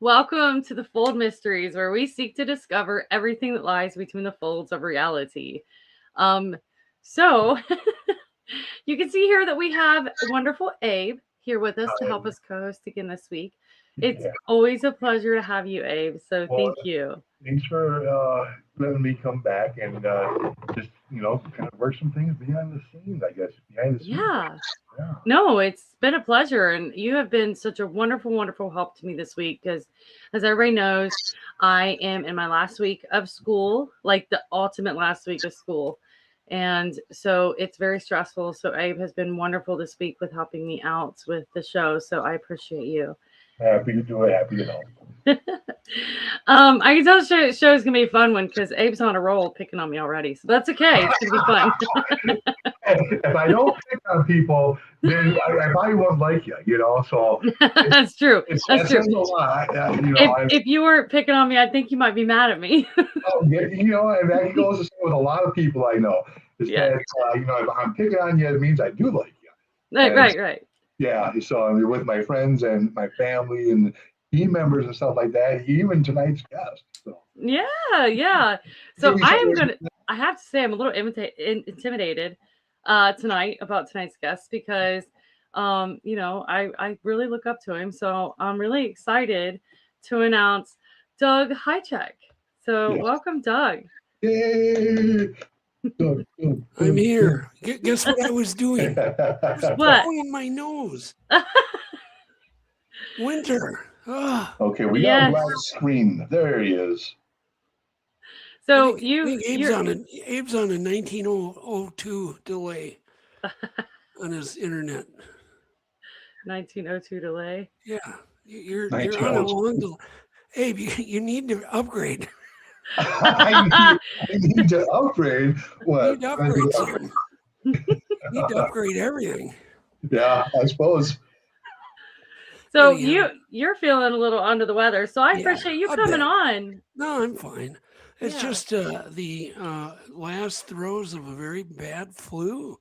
Welcome to the Fold Mysteries, where we seek to discover everything that lies between the folds of reality. So you can see here that we have wonderful Abe here with us to help us co-host again this week. It's Yeah. always a pleasure to have you, Abe. So Well, thank you. thanks for letting me come back and just kind of work some things behind the scenes. I guess behind the scenes. Yeah. Yeah. No, it's been a pleasure. And you have been such a wonderful, wonderful help to me this week because, as everybody knows, I am in my last week of school, like the ultimate last week of school. And so it's very stressful. So Abe has been wonderful this week with helping me out with the show. So I appreciate you. Happy to do it. Happy to help. I can tell the show's gonna be a fun one because Abe's on a roll picking on me already. So that's okay. It's gonna be fun. If I don't pick on people, then I probably won't like you. So it's, That's true. That's that true. says a lot. If you weren't picking on me, I think you might be mad at me. And that goes the same with a lot of people I know. Is Yeah. that if I'm picking on you, it means I do like you. Right. Yeah, so with my friends and my family and team members and stuff like that, even tonight's guest. So Yeah. So I have to say, I'm a little intimidated tonight about tonight's guest because, I really look up to him. So I'm really excited to announce Doug Hajicek. So yeah. welcome, Doug. Yay! I'm here. Guess what I was doing? I was What? blowing my nose. Winter. Okay, we got a black screen. There he is. So I think Abe's on a 1902 delay on his internet. 1902 delay. Yeah, you're on a long delay. Abe, you need to upgrade. I need to upgrade. What? You need to upgrade something. You need to upgrade everything. Yeah, I suppose. So you're feeling a little under the weather. So I appreciate you coming on. No, I'm fine. It's just the last throes of a very bad flu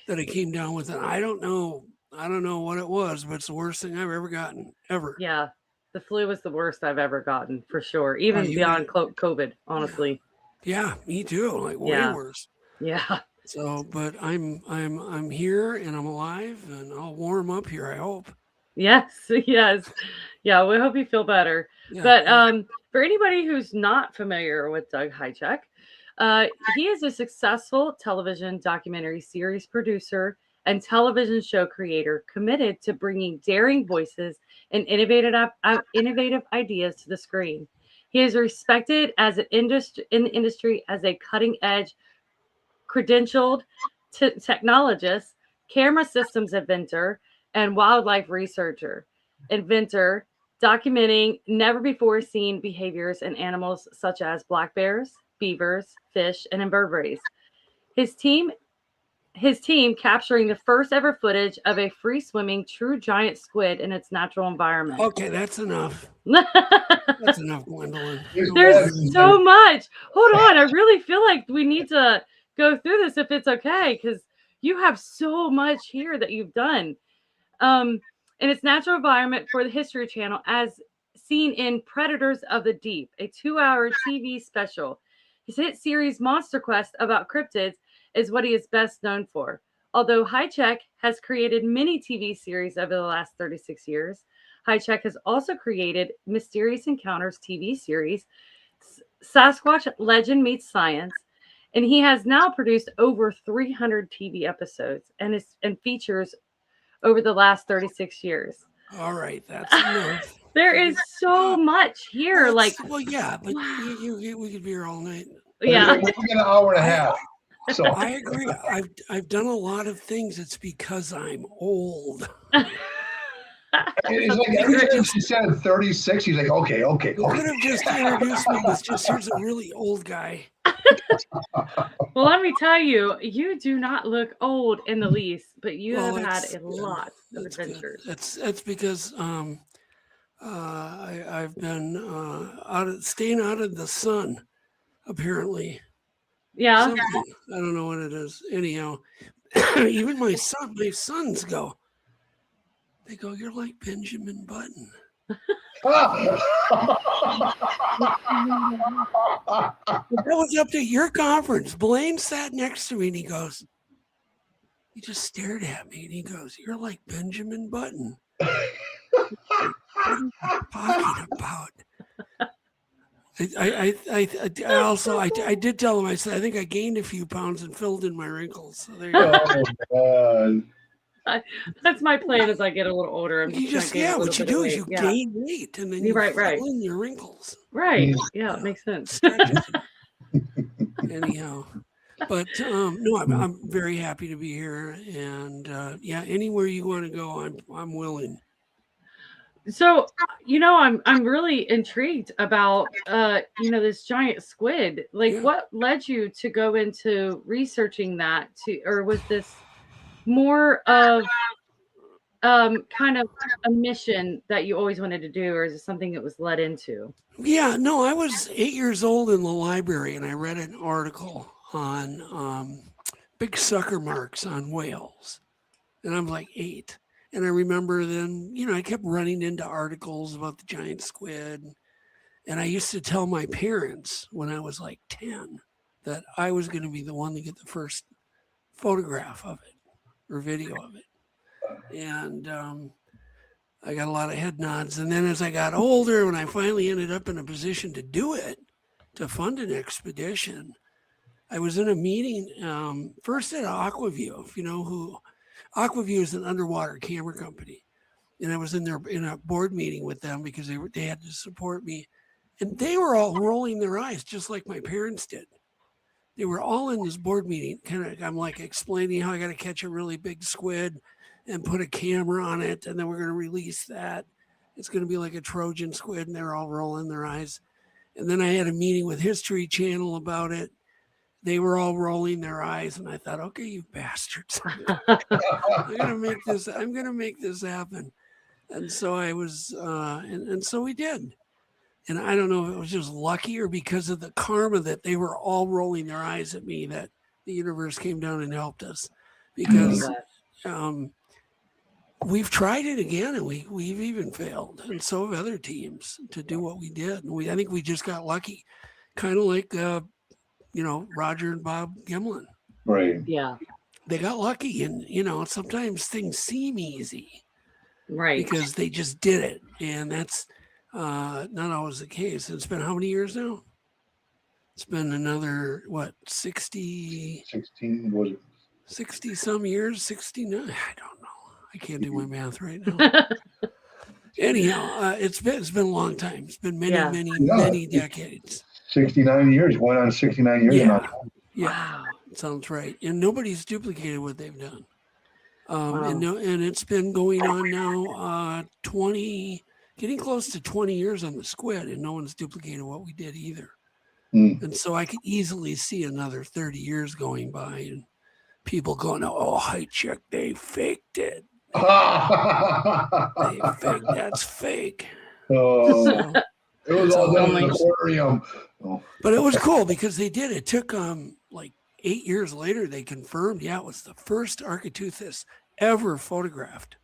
that I came down with. And I don't know what it was, but it's the worst thing I've ever gotten, ever. Yeah. The flu was the worst I've ever gotten, for sure. Even beyond COVID, honestly. Yeah, me too. Like way worse. Yeah. So, but I'm here and I'm alive and I'll warm up here, I hope. Yes. Yeah, we hope you feel better. Yeah, but for anybody who's not familiar with Doug Hajicek, he is a successful television documentary series producer and television show creator committed to bringing daring voices and innovative ideas to the screen. He is respected as in the industry as a cutting-edge, credentialed technologist, camera systems inventor, and wildlife inventor, documenting never-before-seen behaviors in animals such as black bears, beavers, fish, and invertebrates. His team capturing the first ever footage of a free-swimming true giant squid in its natural environment. Okay, that's enough. That's enough, Gwendolyn. There's so much. Hold on. I really feel like we need to go through this if it's okay, because you have so much here that you've done. In its natural environment for the History Channel, as seen in Predators of the Deep, a 2-hour TV special. His hit series Monster Quest about cryptids is what he is best known for. Although Hajicek has created many TV series over the last 36 years, Hajicek has also created Mysterious Encounters TV series, Sasquatch Legend Meets Science, and he has now produced over 300 TV episodes and features over the last 36 years. All right, that's enough. There is so much here. But we could be here all night. Yeah, we get an hour and a half. So I agree. I've done a lot of things. It's because I'm old. It's like every time she said 36, he's like, okay. You could have just introduced me with here's a really old guy. Well, let me tell you, you do not look old in the least, but you have had a lot of adventures. That's because I've been staying out of the sun, apparently. Yeah. Something. I don't know what it is. Anyhow, even my sons go. They go, you're like Benjamin Button. That was up to your conference. Blaine sat next to me and he goes, he just stared at me and he goes, "You're like Benjamin Button." What are you talking about? I did tell him, I said, I think I gained a few pounds and filled in my wrinkles. So there you go. That's my plan as I get a little older. What you do is you gain weight and then you fill in your wrinkles. Right. Yeah, it makes sense. Anyhow, but no, I'm very happy to be here, and anywhere you want to go, I'm willing. So, I'm really intrigued about this giant squid. Like, what led you to go into researching that? Or was this more of kind of a mission that you always wanted to do, or is it something that was led into? Yeah, no, I was 8 years old in the library, and I read an article on big sucker marks on whales, and I'm like 8. And I remember then, I kept running into articles about the giant squid. And I used to tell my parents when I was like 10 that I was going to be the one to get the first photograph of it or video of it. And I got a lot of head nods. And then as I got older, when I finally ended up in a position to do it, to fund an expedition, I was in a meeting first at Aquaview, if you know who. Aquaview is an underwater camera company, and I was in a board meeting with them because they had to support me, and they were all rolling their eyes just like my parents did. They were all in this board meeting. I'm like explaining how I got to catch a really big squid and put a camera on it, and then we're going to release that. It's going to be like a Trojan squid, and they're all rolling their eyes. And then I had a meeting with History Channel about it. They were all rolling their eyes, and I thought, okay, you bastards, I'm gonna make this happen. And so I was, and so we did. And I don't know if it was just lucky or because of the karma that they were all rolling their eyes at me that the universe came down and helped us, because we've tried it again and we've even failed, and so have other teams to do what we did. And I think we just got lucky, kind of like. Roger and Bob Gimlin. Right. Yeah. They got lucky, and sometimes things seem easy. Right. Because they just did it. And that's not always the case. It's been how many years now? It's been another 16 was it? 60 some years, 69. I don't know. I can't do my math right now. Anyhow, it's been a long time. It's been many decades. 69 years, going on 69 years now. Yeah, wow. Sounds right. And nobody's duplicated what they've done. And it's been going on now 20, getting close to 20 years on the squid, and no one's duplicated what we did either. And so I could easily see another 30 years going by and people going, "Oh, Hajicek, they faked it. That's fake." Oh. It was all done in the aquarium. But it was cool because they did. It took like 8 years later, they confirmed, it was the first Architeuthis ever photographed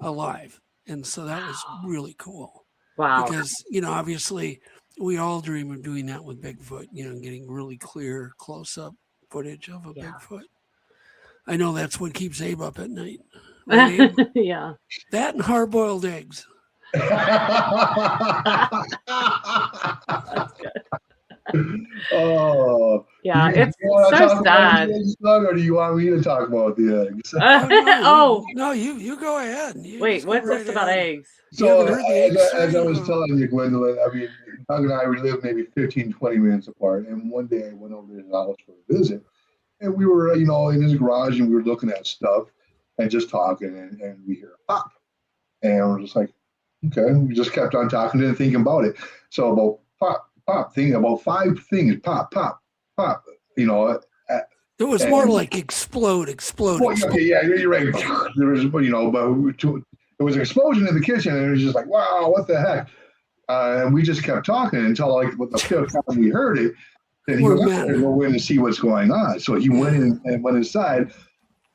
alive. And so that was really cool. Wow. Because, obviously we all dream of doing that with Bigfoot, getting really clear close-up footage of a Bigfoot. I know that's what keeps Abe up at night. Right, Abe? Yeah. That and hard-boiled eggs. That's good. Oh, yeah, it's so sad. Or do you want me to talk about the eggs? No, you go ahead. Wait, what's this about eggs? So, as I was telling you, Gwendolyn, I mean, Doug and I, we live maybe 15, 20 minutes apart. And one day I went over to his house for a visit. And we were, in his garage, and we were looking at stuff and just talking. And we hear a pop. And we're just like, okay. We just kept on talking and thinking about it. So about pop, thinking about 5 things, pop. It was more like explode. Well, okay, yeah, you're right. There was, but it was an explosion in the kitchen, and it was just like, wow, what the heck? And we just kept talking until like the 5th time we heard it. Then he went to go in and see what's going on. So he went in and went inside.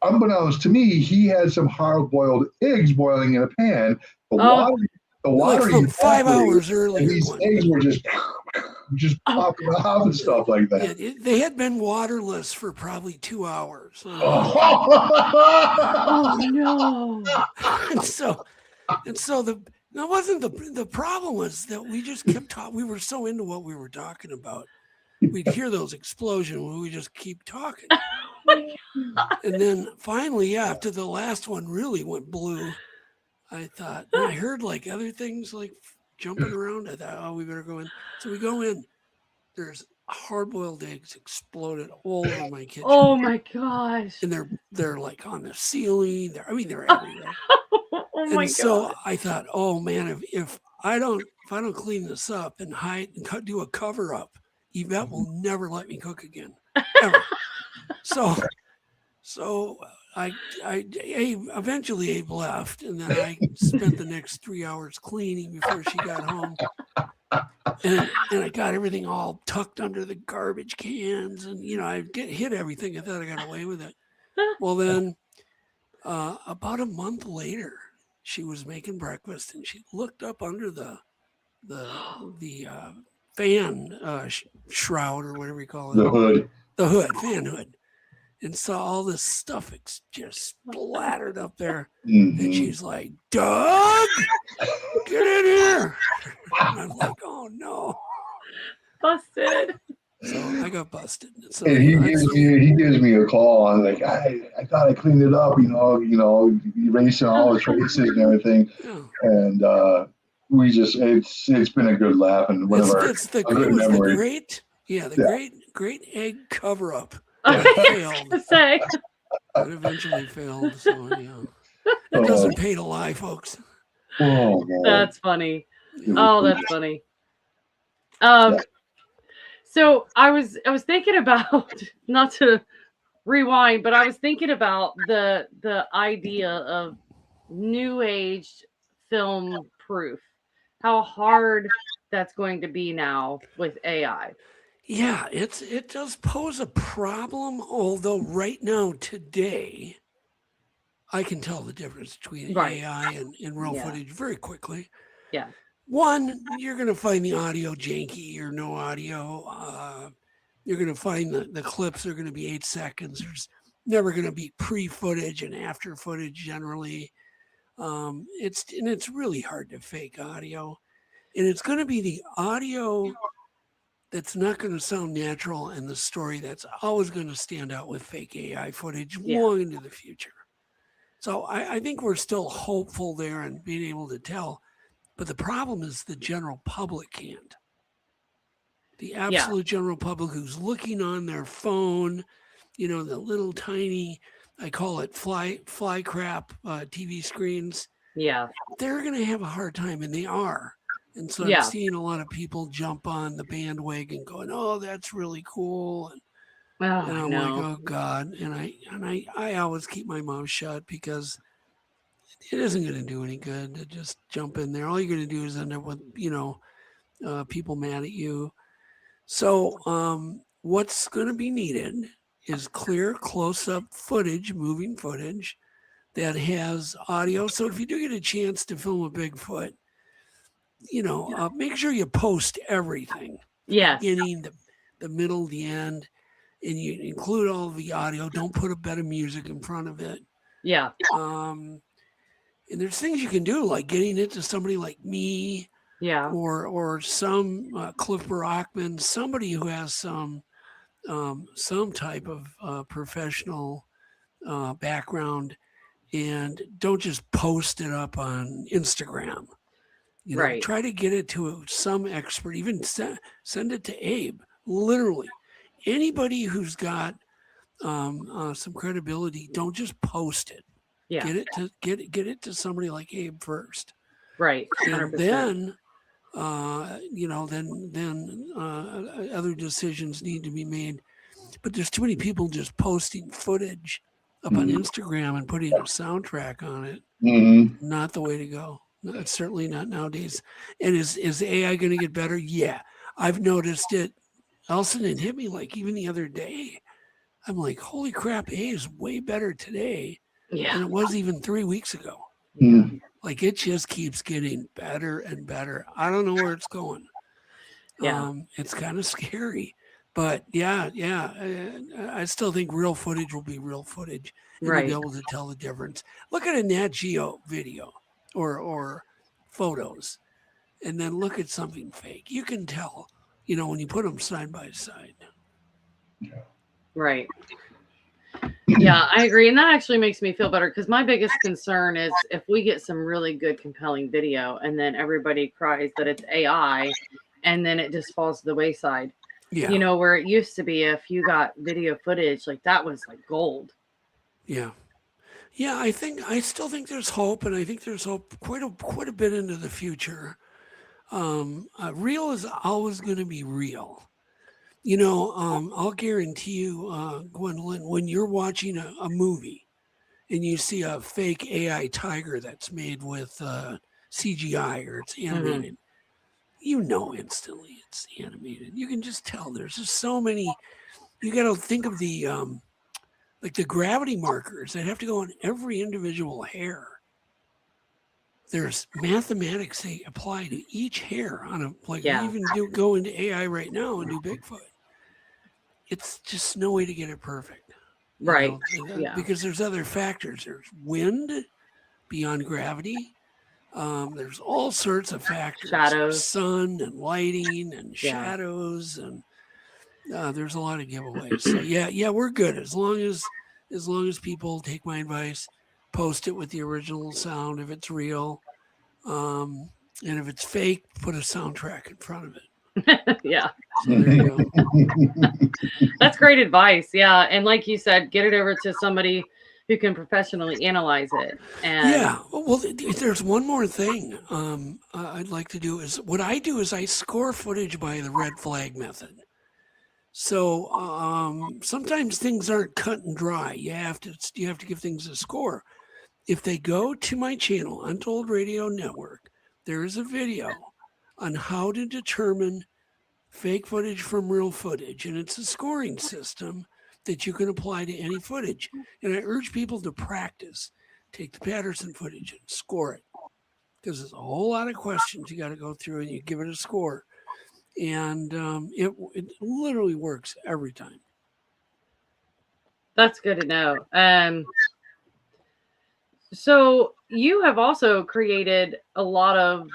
Unbeknownst to me, he had some hard-boiled eggs boiling in a pan. The The water like from 5 hours earlier. These eggs were just popping off and stuff like that. Yeah, they had been waterless for probably 2 hours. Oh no! and so that wasn't the problem. Was that we just kept talking. We were so into what we were talking about. We'd hear those explosions when we just keep talking. And then finally, after the last one really went blue, I thought, and I heard like other things like jumping around. I thought, oh, we better go in. So we go in. There's hard-boiled eggs exploded all over my kitchen. Oh my gosh! And they're like on the ceiling. They're everywhere. Oh my so God. I thought, oh man, if I don't clean this up and hide and do a cover up, Yvette will never let me cook again, ever. So I eventually Abe left, and then I spent the next 3 hours cleaning before she got home. And I got everything all tucked under the garbage cans, and I hit everything. I thought I got away with it. Well, then about a month later, she was making breakfast, and she looked up under the fan shroud or whatever you call it, the fan hood, and saw all this stuff just splattered up there. And she's like, "Doug, get in here!" And I'm like, "Oh no, busted!" So I got busted. So and he gives me a call. I'm like, I thought I cleaned it up, erasing all the traces and everything. Yeah. And we just it's been a good laugh and whatever. Great egg cover up. Failed. It eventually failed. So it doesn't pay to lie, folks. Oh, man. That's funny. Oh, that's funny. So I was thinking about, not to rewind, but I was thinking about the idea of new age film proof. How hard that's going to be now with AI. Yeah, it does pose a problem, although right now, today, I can tell the difference between AI and real footage very quickly. Yeah. One, you're going to find the audio janky or no audio. You're going to find the clips are going to be 8 seconds. There's never going to be pre-footage and after footage generally. It's really hard to fake audio. And it's going to be the audio that's not going to sound natural and the story that's always going to stand out with fake AI footage long into the future. So I think we're still hopeful there and being able to tell. But the problem is the general public can't. The absolute general public who's looking on their phone, the little tiny, I call it fly crap TV screens. Yeah. They're going to have a hard time, and they are. And so I'm seeing a lot of people jump on the bandwagon going, oh, that's really cool. And I'm like, oh, God. And I always keep my mouth shut because it isn't going to do any good to just jump in there. All you're going to do is end up with, people mad at you. So what's going to be needed is clear close-up footage, moving footage that has audio. So if you do get a chance to film a Bigfoot, make sure you post everything. Yes. The beginning, the middle, the end, and you include all the audio. Don't put a bed of music in front of it. Yeah. And there's things you can do, like getting it to somebody like me. Yeah. Or some Cliff Brockman, somebody who has some type of professional background, and don't just post it up on Instagram. Try to get it to some expert. Even send it to Abe. Literally, anybody who's got some credibility. Don't just post it. Yeah. Get it to somebody like Abe first. Right. 100%. And then other decisions need to be made. But there's too many people just posting footage up on Instagram and putting a soundtrack on it. Not the way to go. It's certainly not nowadays. And is AI going to get better? Yeah, I've noticed it. Elson, it hit me like even the other day. I'm like, holy crap, AI is way better today than it was even 3 weeks ago. Like it just keeps getting better and better. I don't know where it's going. Yeah. It's kind of scary, but yeah. I still think real footage will be real footage, and you'll be Right. able to tell the difference. Look at a Nat Geo video or photos, and then look at something fake. You can tell, when you put them side by side. Right. Yeah, I agree. And that actually makes me feel better because my biggest concern is if we get some really good, compelling video and then everybody cries that it's AI and then it just falls to the wayside. Yeah. Where it used to be if you got video footage, like that was like gold. Yeah. Yeah, I still think there's hope, and I think there's hope quite a bit into the future. Real is always going to be real. I'll guarantee you, Gwendolyn, when you're watching a movie and you see a fake AI tiger that's made with CGI or it's animated, instantly it's animated. You can just tell. There's just so many. You got to think of the like the gravity markers that have to go on every individual hair. There's mathematics they apply to each hair on we even go into AI right now and do Bigfoot. It's just no way to get it perfect. Right. Because there's other factors. There's wind beyond gravity. There's all sorts of factors. Shadows. Sun and lighting and shadows. And there's a lot of giveaways. So yeah, we're good. As long as people take my advice, post it with the original sound if it's real. And if it's fake, put a soundtrack in front of it. Yeah. So there you go. That's great advice. Yeah. And like you said, get it over to somebody who can professionally analyze it. And yeah. Well, there's one more thing I'd like to do is what I do is I score footage by the red flag method. So sometimes things aren't cut and dry. You have to give things a score. If they go to my channel, Untold Radio Network, there is a video on how to determine fake footage from real footage. And it's a scoring system that you can apply to any footage. And I urge people to practice. Take the Patterson footage and score it. Because there's a whole lot of questions you got to go through and you give it a score. And it literally works every time. That's good to know. So you have also created a lot of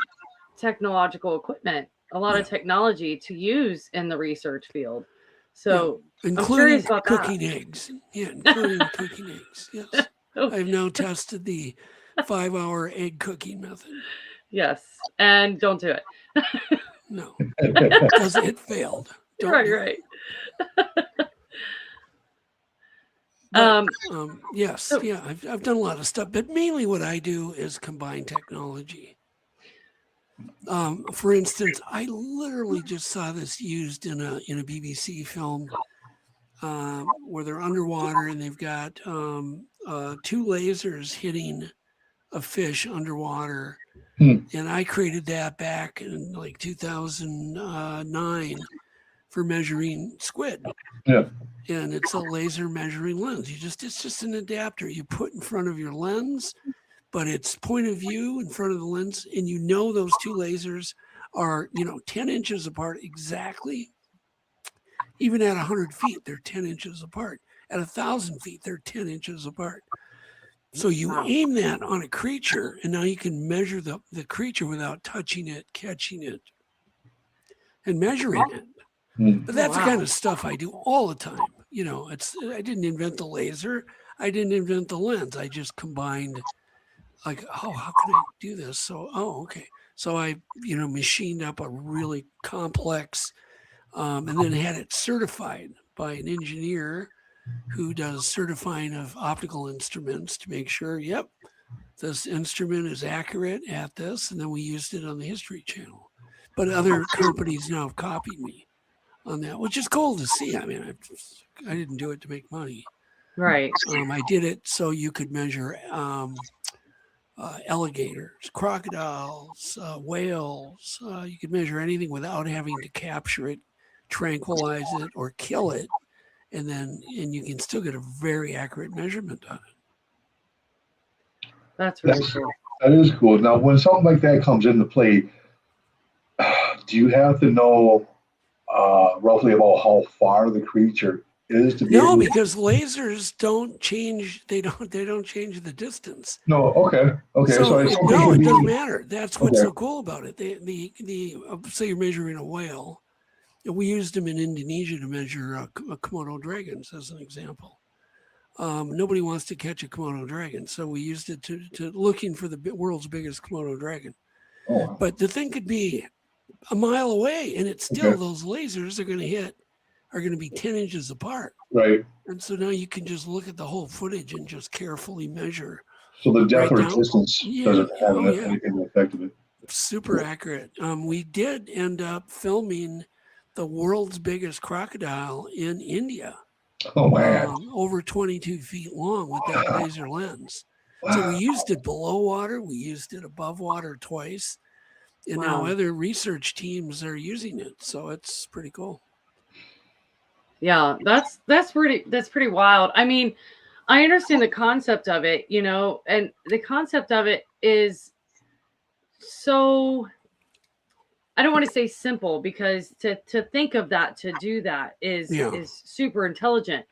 technological equipment, a lot of technology to use in the research field. So including cooking eggs. Yeah, including cooking eggs. Yes. I've now tested the 5-hour egg cooking method. Yes. And don't do it. No. Because it failed. Right. But, yes, I've done a lot of stuff, but mainly what I do is combine technology. For instance, I literally just saw this used in a BBC film where they're underwater and they've got 2 lasers hitting a fish underwater, and I created that back in like 2009 for measuring squid. Yeah. And it's a laser measuring lens. It's just an adapter you put in front of your lens, but it's point of view in front of the lens. And those 2 lasers are, 10 inches apart exactly. Even at 100 feet, they're 10 inches apart. At 1,000 feet, they're 10 inches apart. So you aim that on a creature, and now you can measure the creature without touching it, catching it, and measuring it. But that's the kind of stuff I do all the time. I didn't invent the laser. I didn't invent the lens. I just combined how can I do this? So, okay. So I, machined up a really complex, and then had it certified by an engineer who does certifying of optical instruments to make sure, this instrument is accurate at this. And then we used it on the History Channel. But other companies now have copied me on that, which is cool to see. I mean, I didn't do it to make money. Right. I did it so you could measure alligators, crocodiles, whales. You could measure anything without having to capture it, tranquilize it, or kill it. And you can still get a very accurate measurement on it. That's really cool. That is cool. Now, when something like that comes into play, do you have to know roughly about how far the creature is to be No, able? because lasers don't change. They don't change the distance. No. Okay. Okay. So So something no, can it doesn't be. matter. That's what's Okay. so cool about it. The say you're measuring a whale. We used them in Indonesia to measure Komodo dragons as an example. Nobody wants to catch a Komodo dragon, so we used it to looking for the world's biggest Komodo dragon. Oh, wow. But the thing could be a mile away, and it's still Okay. those lasers are going to be 10 inches apart. Right. And so now you can just look at the whole footage and just carefully measure. So the depth Right or down. distance Yeah. doesn't have Oh, yeah. anything to affect it. Super accurate. We did end up filming the world's biggest crocodile in India, Oh man. over 22 feet long with that laser lens. So we used it below water, we used it above water twice, and now Wow. other research teams are using it. So it's pretty cool. Yeah, that's pretty wild. I mean, I understand the concept of it, you know, and the concept of it is so, I don't want to say simple, because to think of that, to do that is Yeah. is super intelligent.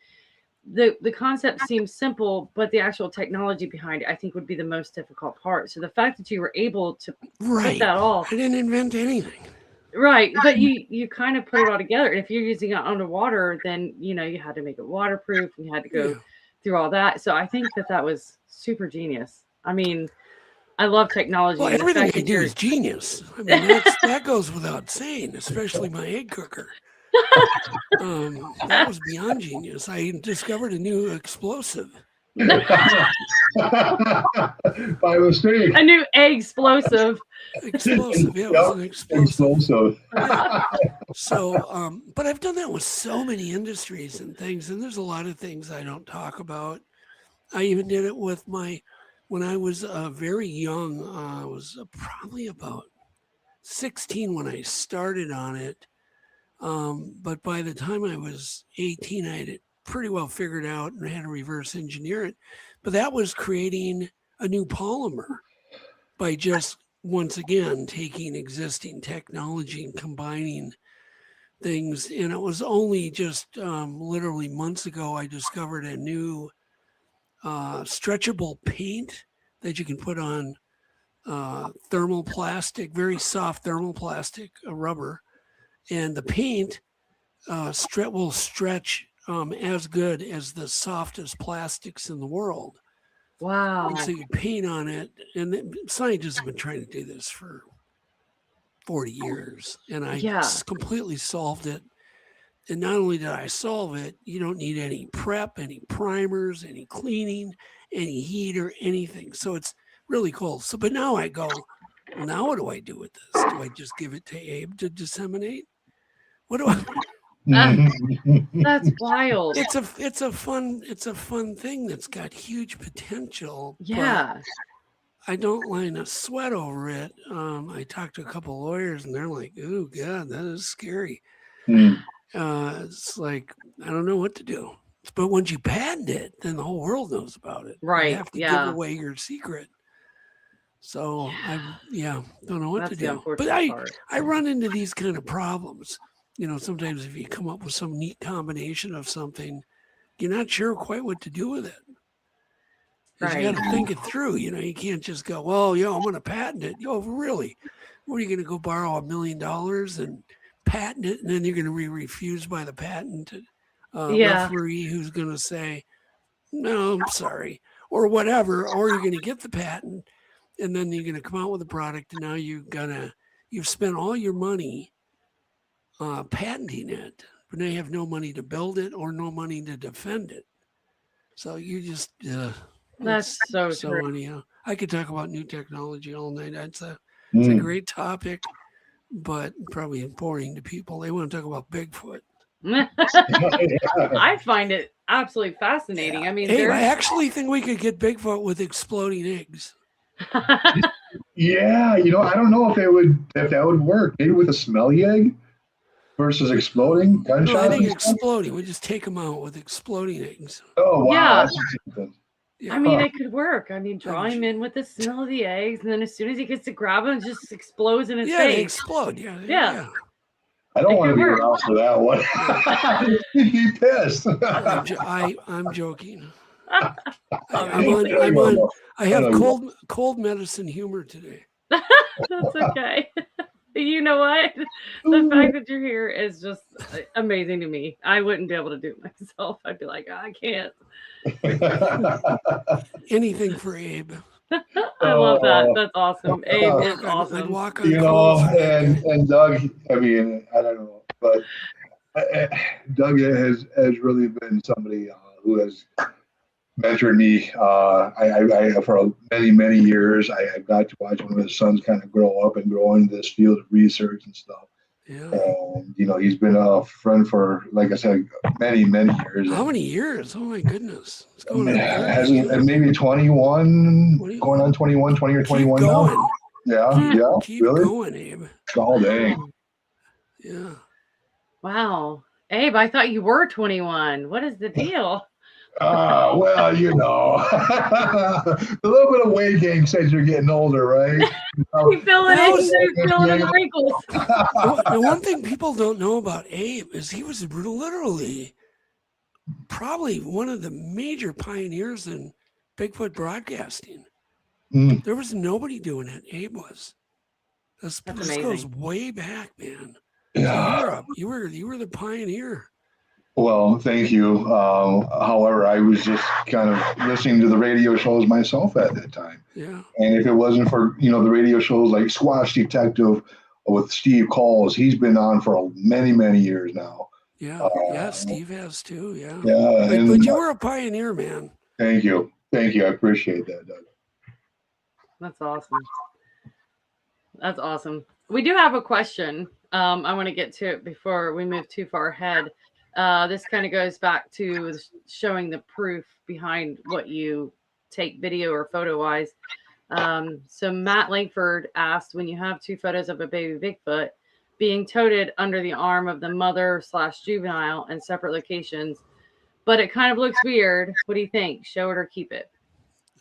The concept seems simple, but the actual technology behind it, I think, would be the most difficult part. So the fact that you were able to put Right. that all I didn't invent anything. right, but you kind of put it all together. And if you're using it underwater, then you know you had to make it waterproof, and you had to go Yeah. through all that. So I think that was super genius. I mean, I love technology. Well, and the everything fact I that do you're is genius. I mean, that goes without saying, especially my egg cooker. That was beyond genius. I discovered a new explosive. By mistake. a new egg explosive. Explosive. Yeah, it was an explosive. Explosive. Yeah. So, but I've done that with so many industries and things, and there's a lot of things I don't talk about. I even did it with when I was very young. I was probably about 16 when I started on it. But by the time I was 18, I had it pretty well figured out and had to reverse engineer it. But that was creating a new polymer by just, once again, taking existing technology and combining things. And it was only just literally months ago I discovered a new stretchable paint that you can put on thermoplastic, very soft thermoplastic rubber. And the paint will stretch as good as the softest plastics in the world. Wow. And so you paint on it, and scientists have been trying to do this for 40 years, and I completely solved it. And not only did I solve it, you don't need any prep, any primers, any cleaning, any heat or anything. So it's really cool. So, but now I go, well, now what do I do with this? Do I just give it to Abe to disseminate? What do I? That's wild. It's a fun thing that's got huge potential. Yeah. I don't line a sweat over it. I talked to a couple of lawyers, and they're like, "Oh God, that is scary." It's like I don't know what to do. But once you patent it, then the whole world knows about it. Right. You have to give away your secret. So I don't know what to do. But I run into these kind of problems. You know, sometimes if you come up with some neat combination of something, you're not sure quite what to do with it. Right. You got to think it through. You know, you can't just go, well, I'm going to patent it. Really? What are you going to go borrow $1 million and patent it, and then you're going to be refused by the patent referee who's going to say, no, I'm sorry, or whatever, or you're going to get the patent, and then you're going to come out with a product, and now you've spent all your money patenting it, but now you have no money to build it or no money to defend it. So you just that's so true. Anyhow, I could talk about new technology all night. It's a great topic, but probably boring to people. They want to talk about Bigfoot. I find it absolutely fascinating. I mean, I actually think we could get Bigfoot with exploding eggs. Yeah, I don't know if that would work. Maybe with a smelly egg versus exploding gunshot. No, I think exploding. We just take them out with exploding eggs. Oh wow! Yeah. Yeah. I mean, it could work. I mean, draw him in with the smell of the eggs, and then as soon as he gets to grab them, it just explodes in his Yeah, they face. explode. Yeah. Yeah. I don't It want to could be work. around for that one. He'd be pissed. I'm joking. Obviously. I have cold medicine humor today. That's okay. You know what? The fact that you're here is just amazing to me. I wouldn't be able to do it myself. I'd be like, I can't. Anything for Abe. I love that. That's awesome. Abe is awesome. I'd walk on coals for that guy. and Doug, I mean, I don't know, but Doug has really been somebody who has mentored me. I for many years, I got to watch one of his sons kind of grow up and grow into this field of research and stuff. Yeah. And he's been a friend for, like I said, many years. How many years? Oh my goodness! It's going on maybe 21, going on 21, 20 or 21 now. Yeah, keep really? going, Abe. All day. Yeah. Wow, Abe, I thought you were 21. What is the deal? Well, a little bit of weight gain says you're getting older, right? You feeling it? You're feeling the wrinkles. The one thing people don't know about Abe is he was literally probably one of the major pioneers in Bigfoot broadcasting. There was nobody doing it. Abe was. This goes way back, man. Yeah. So you were the pioneer. Well, thank you. However, I was just kind of listening to the radio shows myself at that time. Yeah. And if it wasn't for, the radio shows like Squash Detective with Steve Calls, he's been on for many years now. Yeah. Steve has too. Yeah. Yeah. But you were a pioneer, man. Thank you. I appreciate that, Doug. That's awesome. We do have a question. I want to get to it before we move too far ahead. This kind of goes back to showing the proof behind what you take video or photo wise. So Matt Langford asked, when you have two photos of a baby Bigfoot being toted under the arm of the mother / juvenile in separate locations, but it kind of looks weird. What do you think? Show it or keep it?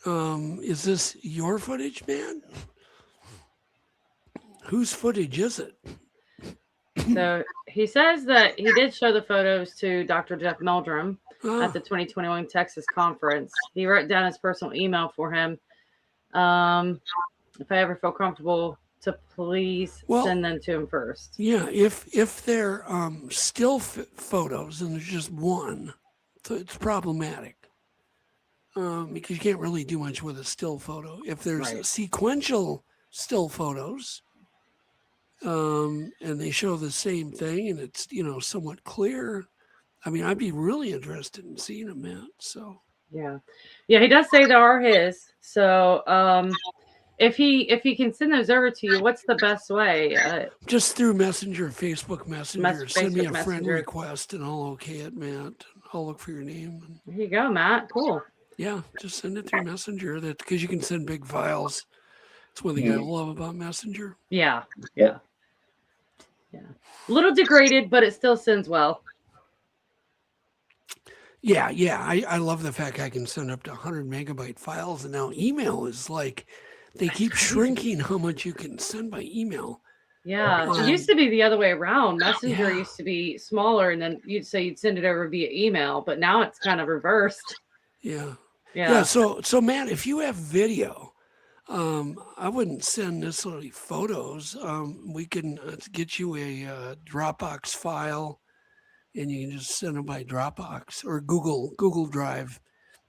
Is this your footage, man? Whose footage is it? So he says that he did show the photos to Dr. Jeff Meldrum at the 2021 Texas conference. He wrote down his personal email for him. If I ever feel comfortable to please send them to him first. Yeah, if they're still photos and there's just one, so it's problematic because you can't really do much with a still photo. If there's sequential still photos, and they show the same thing and it's somewhat clear, I mean, I'd be really interested in seeing them, man. So yeah, he does say they are his. So if he can send those over to you, what's the best way? Just through Messenger, Facebook Messenger. Send me a friend Messenger request and I'll okay it, Matt. I'll look for your name. There you go, Matt. Cool. Yeah, just send it through Messenger. That because you can send big files. It's one thing I love about Messenger. Yeah. A little degraded, but it still sends well. Yeah. I love the fact I can send up to 100 megabyte files, and now email is like they keep shrinking how much you can send by email. Yeah, it used to be the other way around. Messenger used to be smaller, and then you'd send it over via email, but now it's kind of reversed. Yeah. So Matt, if you have video, I wouldn't send necessarily photos. We can get you a Dropbox file, and you can just send them by Dropbox or Google Drive.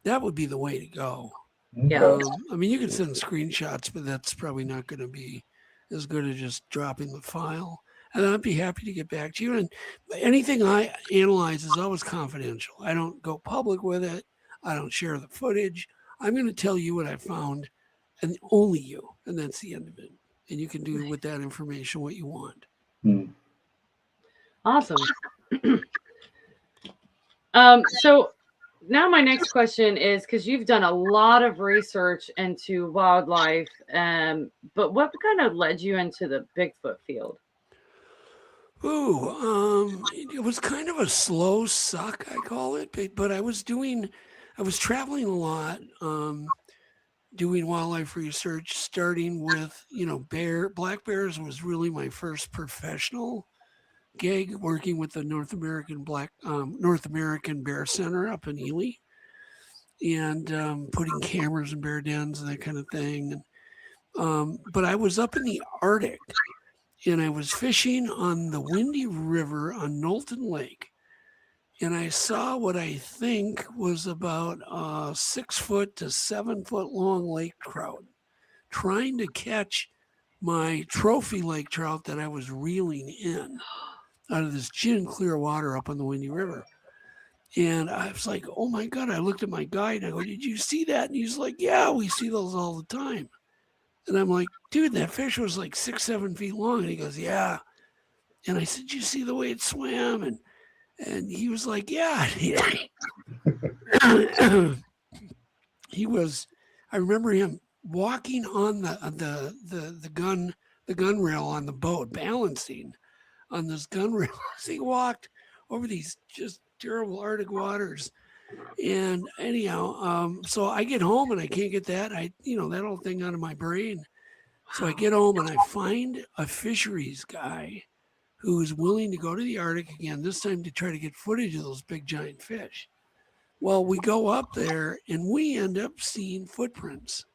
That would be the way to go. Yeah. I mean, you can send screenshots, but that's probably not going to be as good as just dropping the file. And I'd be happy to get back to you. And anything I analyze is always confidential. I don't go public with it. I don't share the footage. I'm going to tell you what I found, and only you. And that's the end of it. And you can do with that information what you want. Awesome. So now my next question is, because you've done a lot of research into wildlife, but what kind of led you into the Bigfoot field? It was kind of a slow suck, I call it, but I was I was traveling a lot, doing wildlife research, starting with, black bears was really my first professional gig, working with the North American Bear Center up in Ely, and putting cameras in bear dens and that kind of thing. But I was up in the Arctic, and I was fishing on the Windy River on Knowlton Lake, and I saw what I think was about a 6 foot to 7 foot long lake trout trying to catch my trophy lake trout that I was reeling in out of this gin clear water up on the Windy River. And I was like, oh my God, I looked at my guide and I go, did you see that? And he's like, yeah, we see those all the time. And I'm like, dude, that fish was like 6-7 feet long. And he goes, yeah. And I said, you see the way it swam? And he was like, yeah. He was, I remember him walking on the gun rail on the boat, balancing on this gun rail as he walked over these just terrible Arctic waters. And anyhow, so I get home and I can't get that whole thing out of my brain. So I get home and I find a fisheries guy who is willing to go to the Arctic again, this time to try to get footage of those big giant fish. Well, we go up there and we end up seeing footprints,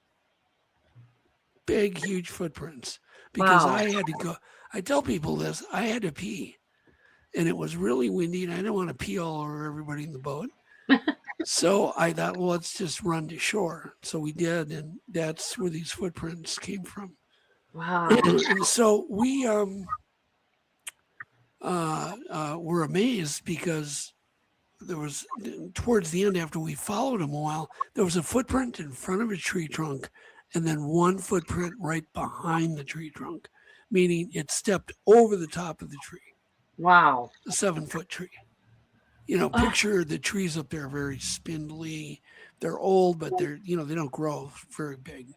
big, huge footprints, because I had to go. I tell people this, I had to pee, and it was really windy and I didn't want to pee all over everybody in the boat. So I thought, well, let's just run to shore. So we did, and that's where these footprints came from. Wow. And so we were amazed because there was, towards the end, after we followed him a while, there was a footprint in front of a tree trunk and then one footprint right behind the tree trunk, meaning it stepped over the top of the tree. Wow. A 7-foot tree. Picture the trees up there, very spindly. They're old, but they're, they don't grow very big.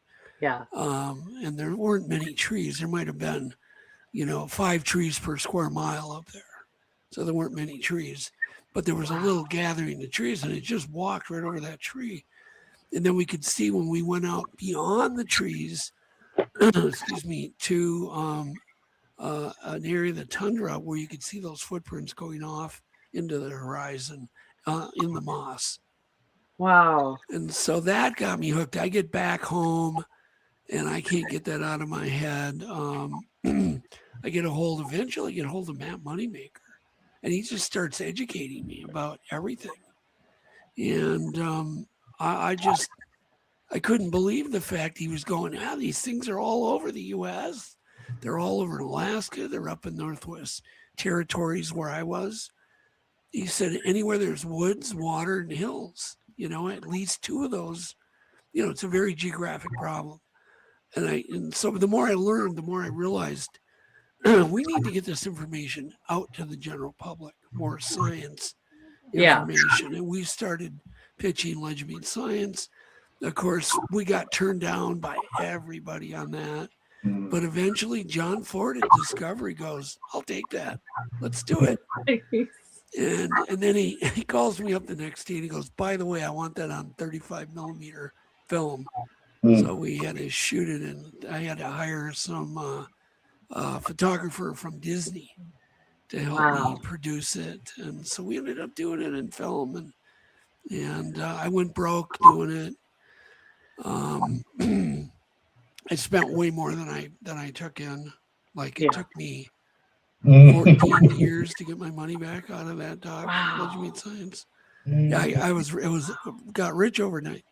Yeah. And there weren't many trees. There might have been, 5 trees per square mile up there. So there weren't many trees, but there was a little gathering of trees, and it just walked right over that tree. And then we could see when we went out beyond the trees, to an area of the tundra where you could see those footprints going off into the horizon in the moss. Wow. And so that got me hooked. I get back home and I can't get that out of my head. I get a hold of Matt Moneymaker, and he just starts educating me about everything. And I couldn't believe the fact he was going, these things are all over the U.S. They're all over Alaska. They're up in Northwest Territories where I was. He said, anywhere there's woods, water, and hills, at least 2 of those, it's a very geographic problem. And so the more I learned, the more I realized we need to get this information out to the general public, more science information. And we started pitching Legend Science. Of course, we got turned down by everybody on that. But eventually John Ford at Discovery goes, I'll take that. Let's do it. And then he calls me up the next day and he goes, by the way, I want that on 35 millimeter film. So we had to shoot it, and I had to hire some photographer from Disney to help me produce it. And so we ended up doing it in film, and I went broke doing it. I spent way more than I took in. Like it took me 14 years to get my money back out of that doc. Legend Science. Yeah, I got rich overnight.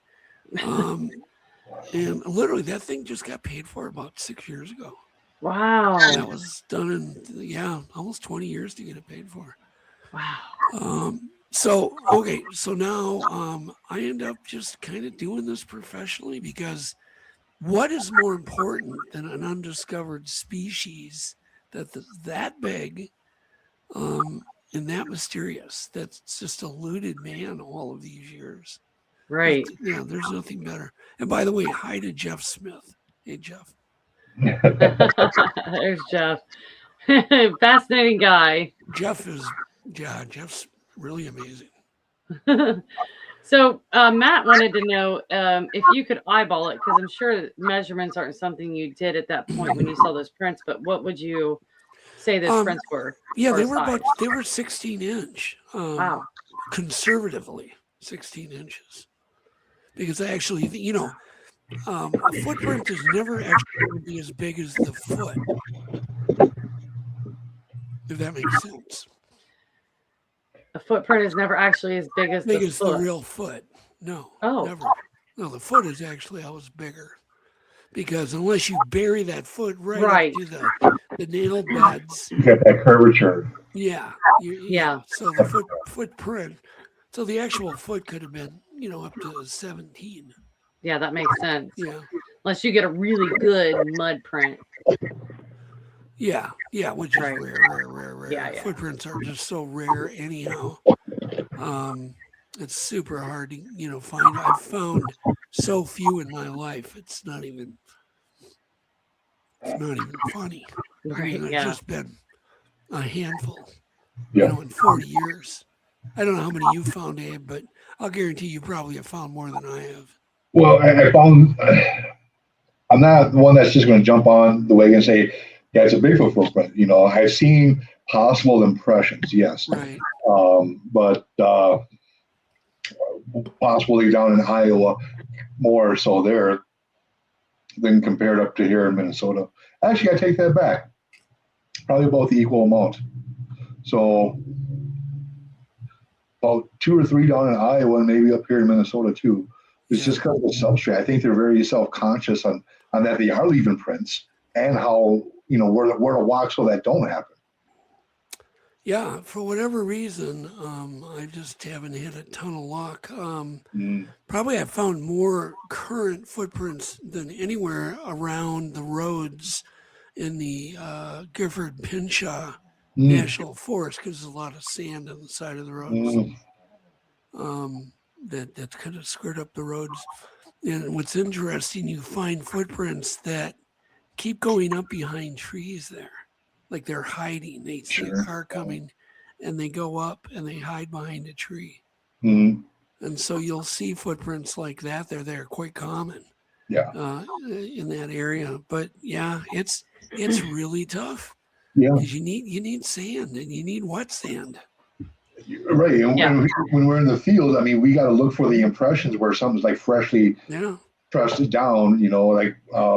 And literally that thing just got paid for about 6 years ago. Wow. And that was done in almost 20 years to get it paid for. Wow. So now I end up just kind of doing this professionally, because what is more important than an undiscovered species that's that big and that mysterious, that's just eluded man all of these years? Right. There's nothing better. And by the way, hi to Jeff Smith. Hey, Jeff. There's Jeff. Fascinating guy. Jeff's really amazing. So Matt wanted to know if you could eyeball it, because I'm sure that measurements aren't something you did at that point when you saw those prints. But what would you say those prints were? Yeah, Or size? they were 16 inch, Wow. conservatively 16 inches, because actually, a footprint is never actually going to be as big as the foot, if that makes sense. A footprint is never actually as big as the Big as the foot. real foot. No, Oh, never. No, the foot is actually always bigger, because unless you bury that foot right up right. to the nail beds, You get that curvature. yeah, Yeah. So the footprint, so the actual foot could have been, up to 17. Yeah, that makes sense. Yeah, Unless you get a really good mud print. yeah, which is Right. rare. Yeah, yeah. Footprints are just so rare anyhow. It's super hard to, find. I've found so few in my life. It's not even funny. I Right. mean, it's Yeah. just been a handful, Yeah. in 40 years. I don't know how many you found, Abe, but I'll guarantee you probably have found more than I have. Well, I found I'm not the one that's just going to jump on the wagon and say, yeah, it's a Bigfoot footprint. I've seen possible impressions, yes, Right. but possibly down in Iowa, more so there than compared up to here in Minnesota. Actually, I take that back. Probably about the equal amount. So about 2 or 3 down in Iowa and maybe up here in Minnesota too. It's just because of the substrate. I think they're very self-conscious on that they are leaving prints and how where to walk so that don't happen. Yeah, for whatever reason, I just haven't had a ton of luck. Probably I've found more current footprints than anywhere around the roads in the Gifford Pinshaw National Forest, because there's a lot of sand on the side of the roads that kind of skirt up the roads. And what's interesting, you find footprints that keep going up behind trees there, like they're hiding. They see a car coming, and they go up and they hide behind a tree. And so you'll see footprints like that. They're quite common. Yeah. In that area, but yeah, it's really tough. Yeah. Because you need sand, and you need wet sand. Right. And when we're in the field, I mean, we got to look for the impressions where something's like freshly trusted down, like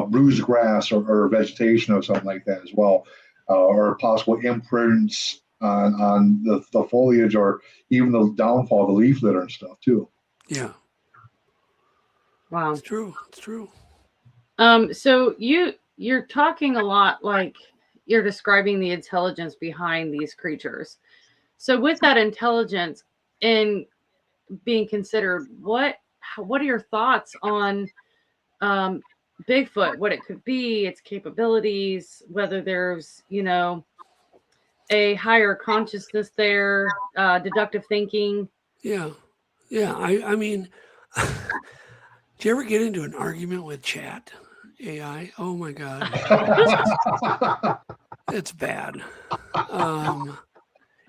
bruised grass or vegetation or something like that as well, or possible imprints on the foliage or even the downfall of the leaf litter and stuff too. Yeah. Wow. It's true. So you're talking a lot like you're describing the intelligence behind these creatures. So with that intelligence and being considered, what are your thoughts on Bigfoot, what it could be, its capabilities, whether there's, a higher consciousness there, deductive thinking? Yeah. I mean, do you ever get into an argument with chat AI? Oh my God. It's bad.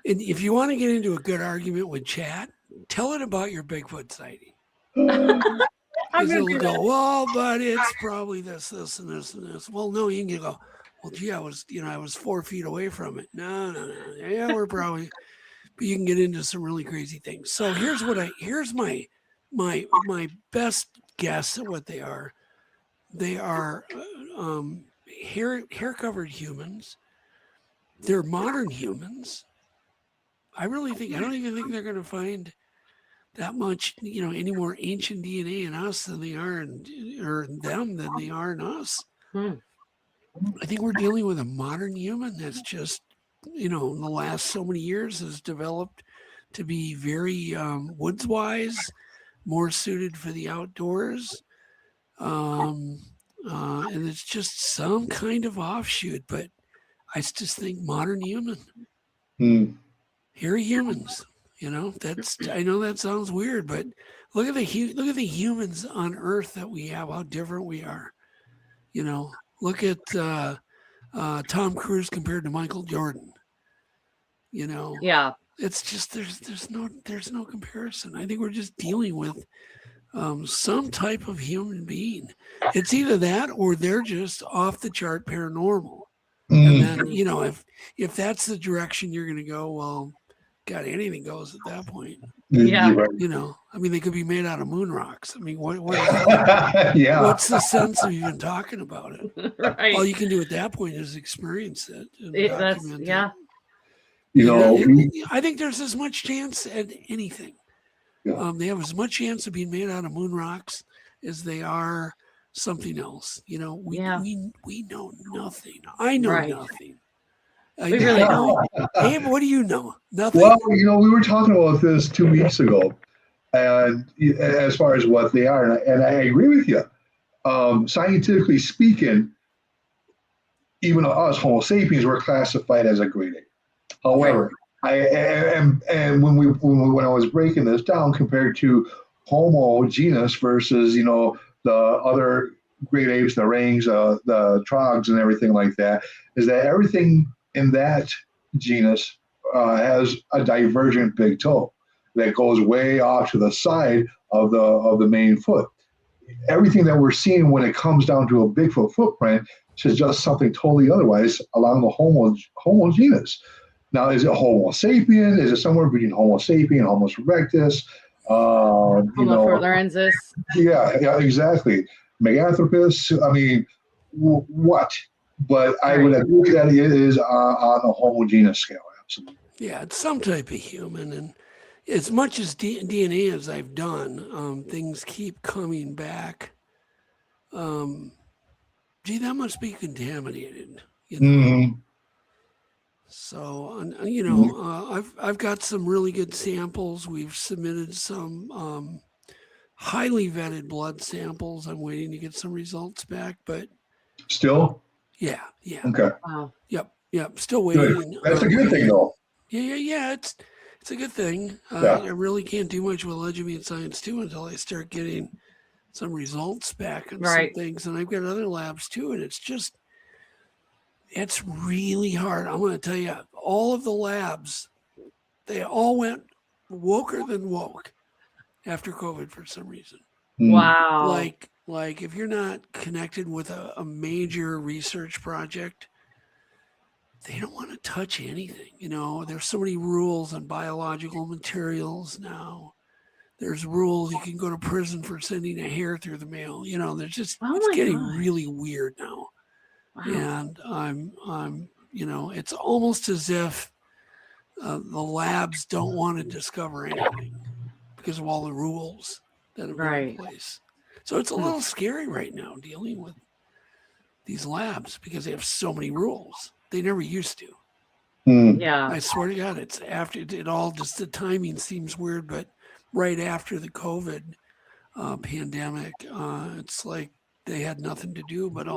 And if you want to get into a good argument with chat, tell it about your Bigfoot sighting. Because it'll go, well, but it's probably this, and this, and this. Well, no, you can go, well, gee, I was 4 feet away from it. No. Yeah, we're probably, but you can get into some really crazy things. So here's my best guess at what they are. They are hair covered humans. They're modern humans. I don't even think they're going to find that much, any more ancient DNA in us than they are in them than they are in us. I think we're dealing with a modern human that's just, in the last so many years has developed to be very woods wise, more suited for the outdoors. And it's just some kind of offshoot, but I just think modern human. Hairy humans. I know that sounds weird, but look at the humans on Earth that we have. How different we are. Look at Tom Cruise compared to Michael Jordan. Yeah. It's just there's no comparison. I think we're just dealing with some type of human being. It's either that or they're just off the chart paranormal. And then, if that's the direction you're going to go, well, God, anything goes at that point. Yeah. Right. I mean, they could be made out of moon rocks. I mean, what is that? Yeah. What's the sense of even talking about it? Right. All you can do at that point is experience it and document yeah. it. I think there's as much chance at anything. Yeah. They have as much chance of being made out of moon rocks as they are something else. We know nothing. I know nothing. We really don't. Abe, what do you know? Nothing. Well, we were talking about this 2 weeks ago, and as far as what they are, and I agree with you. Scientifically speaking, even us Homo sapiens were classified as a grade A. However, and when I was breaking this down compared to Homo genus versus the other great apes, the orangutans, the trogs, and everything like that, is that everything in that genus has a divergent big toe that goes way off to the side of the main foot. Everything that we're seeing when it comes down to a Bigfoot footprint is just something totally otherwise along the Homo genus. Now, is it Homo sapien? Is it somewhere between Homo sapien and Homo erectus? Homo floresiensis. Yeah, exactly. Meganthropus. I mean, what? But I would agree that it is on a homogeneous scale, absolutely. Yeah, it's some type of human. And as much as DNA as I've done, things keep coming back. That must be contaminated. So, I've got some really good samples. We've submitted some highly vetted blood samples. I'm waiting to get some results back, but still. Yeah. Okay. Wow. Yep. Still waiting. Good. That's a good thing, though. Yeah. It's a good thing. Yeah. I really can't do much with Legitimate Science too until I start getting some results back on some things, and I've got other labs too, and it's really hard. I'm going to tell you, all of the labs, they all went woker than woke after COVID for some reason. Wow. Like if you're not connected with a major research project, they don't want to touch anything. There's so many rules on biological materials now. There's rules. You can go to prison for sending a hair through the mail. There's just, it's getting really weird now. Wow. And I'm it's almost as if the labs don't want to discover anything because of all the rules that have been in place. So it's a little scary right now dealing with these labs because they have so many rules. They never used to. Yeah. I swear to God, it's after it all, just the timing seems weird, but right after the COVID pandemic, it's like they had nothing to do but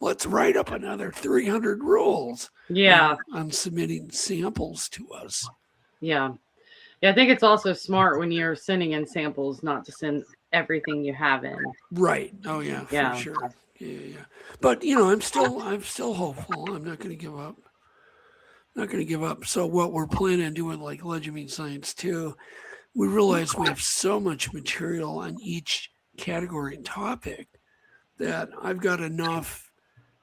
let's write up another 300 rules. Yeah. On submitting samples to us. Yeah. I think it's also smart when you're sending in samples not to send everything you have in. Right. Oh yeah, for sure. Yeah. But I'm still hopeful. I'm not going to give up. So what we're planning on doing, like Legitimate Science too, we realize we have so much material on each category and topic that I've got enough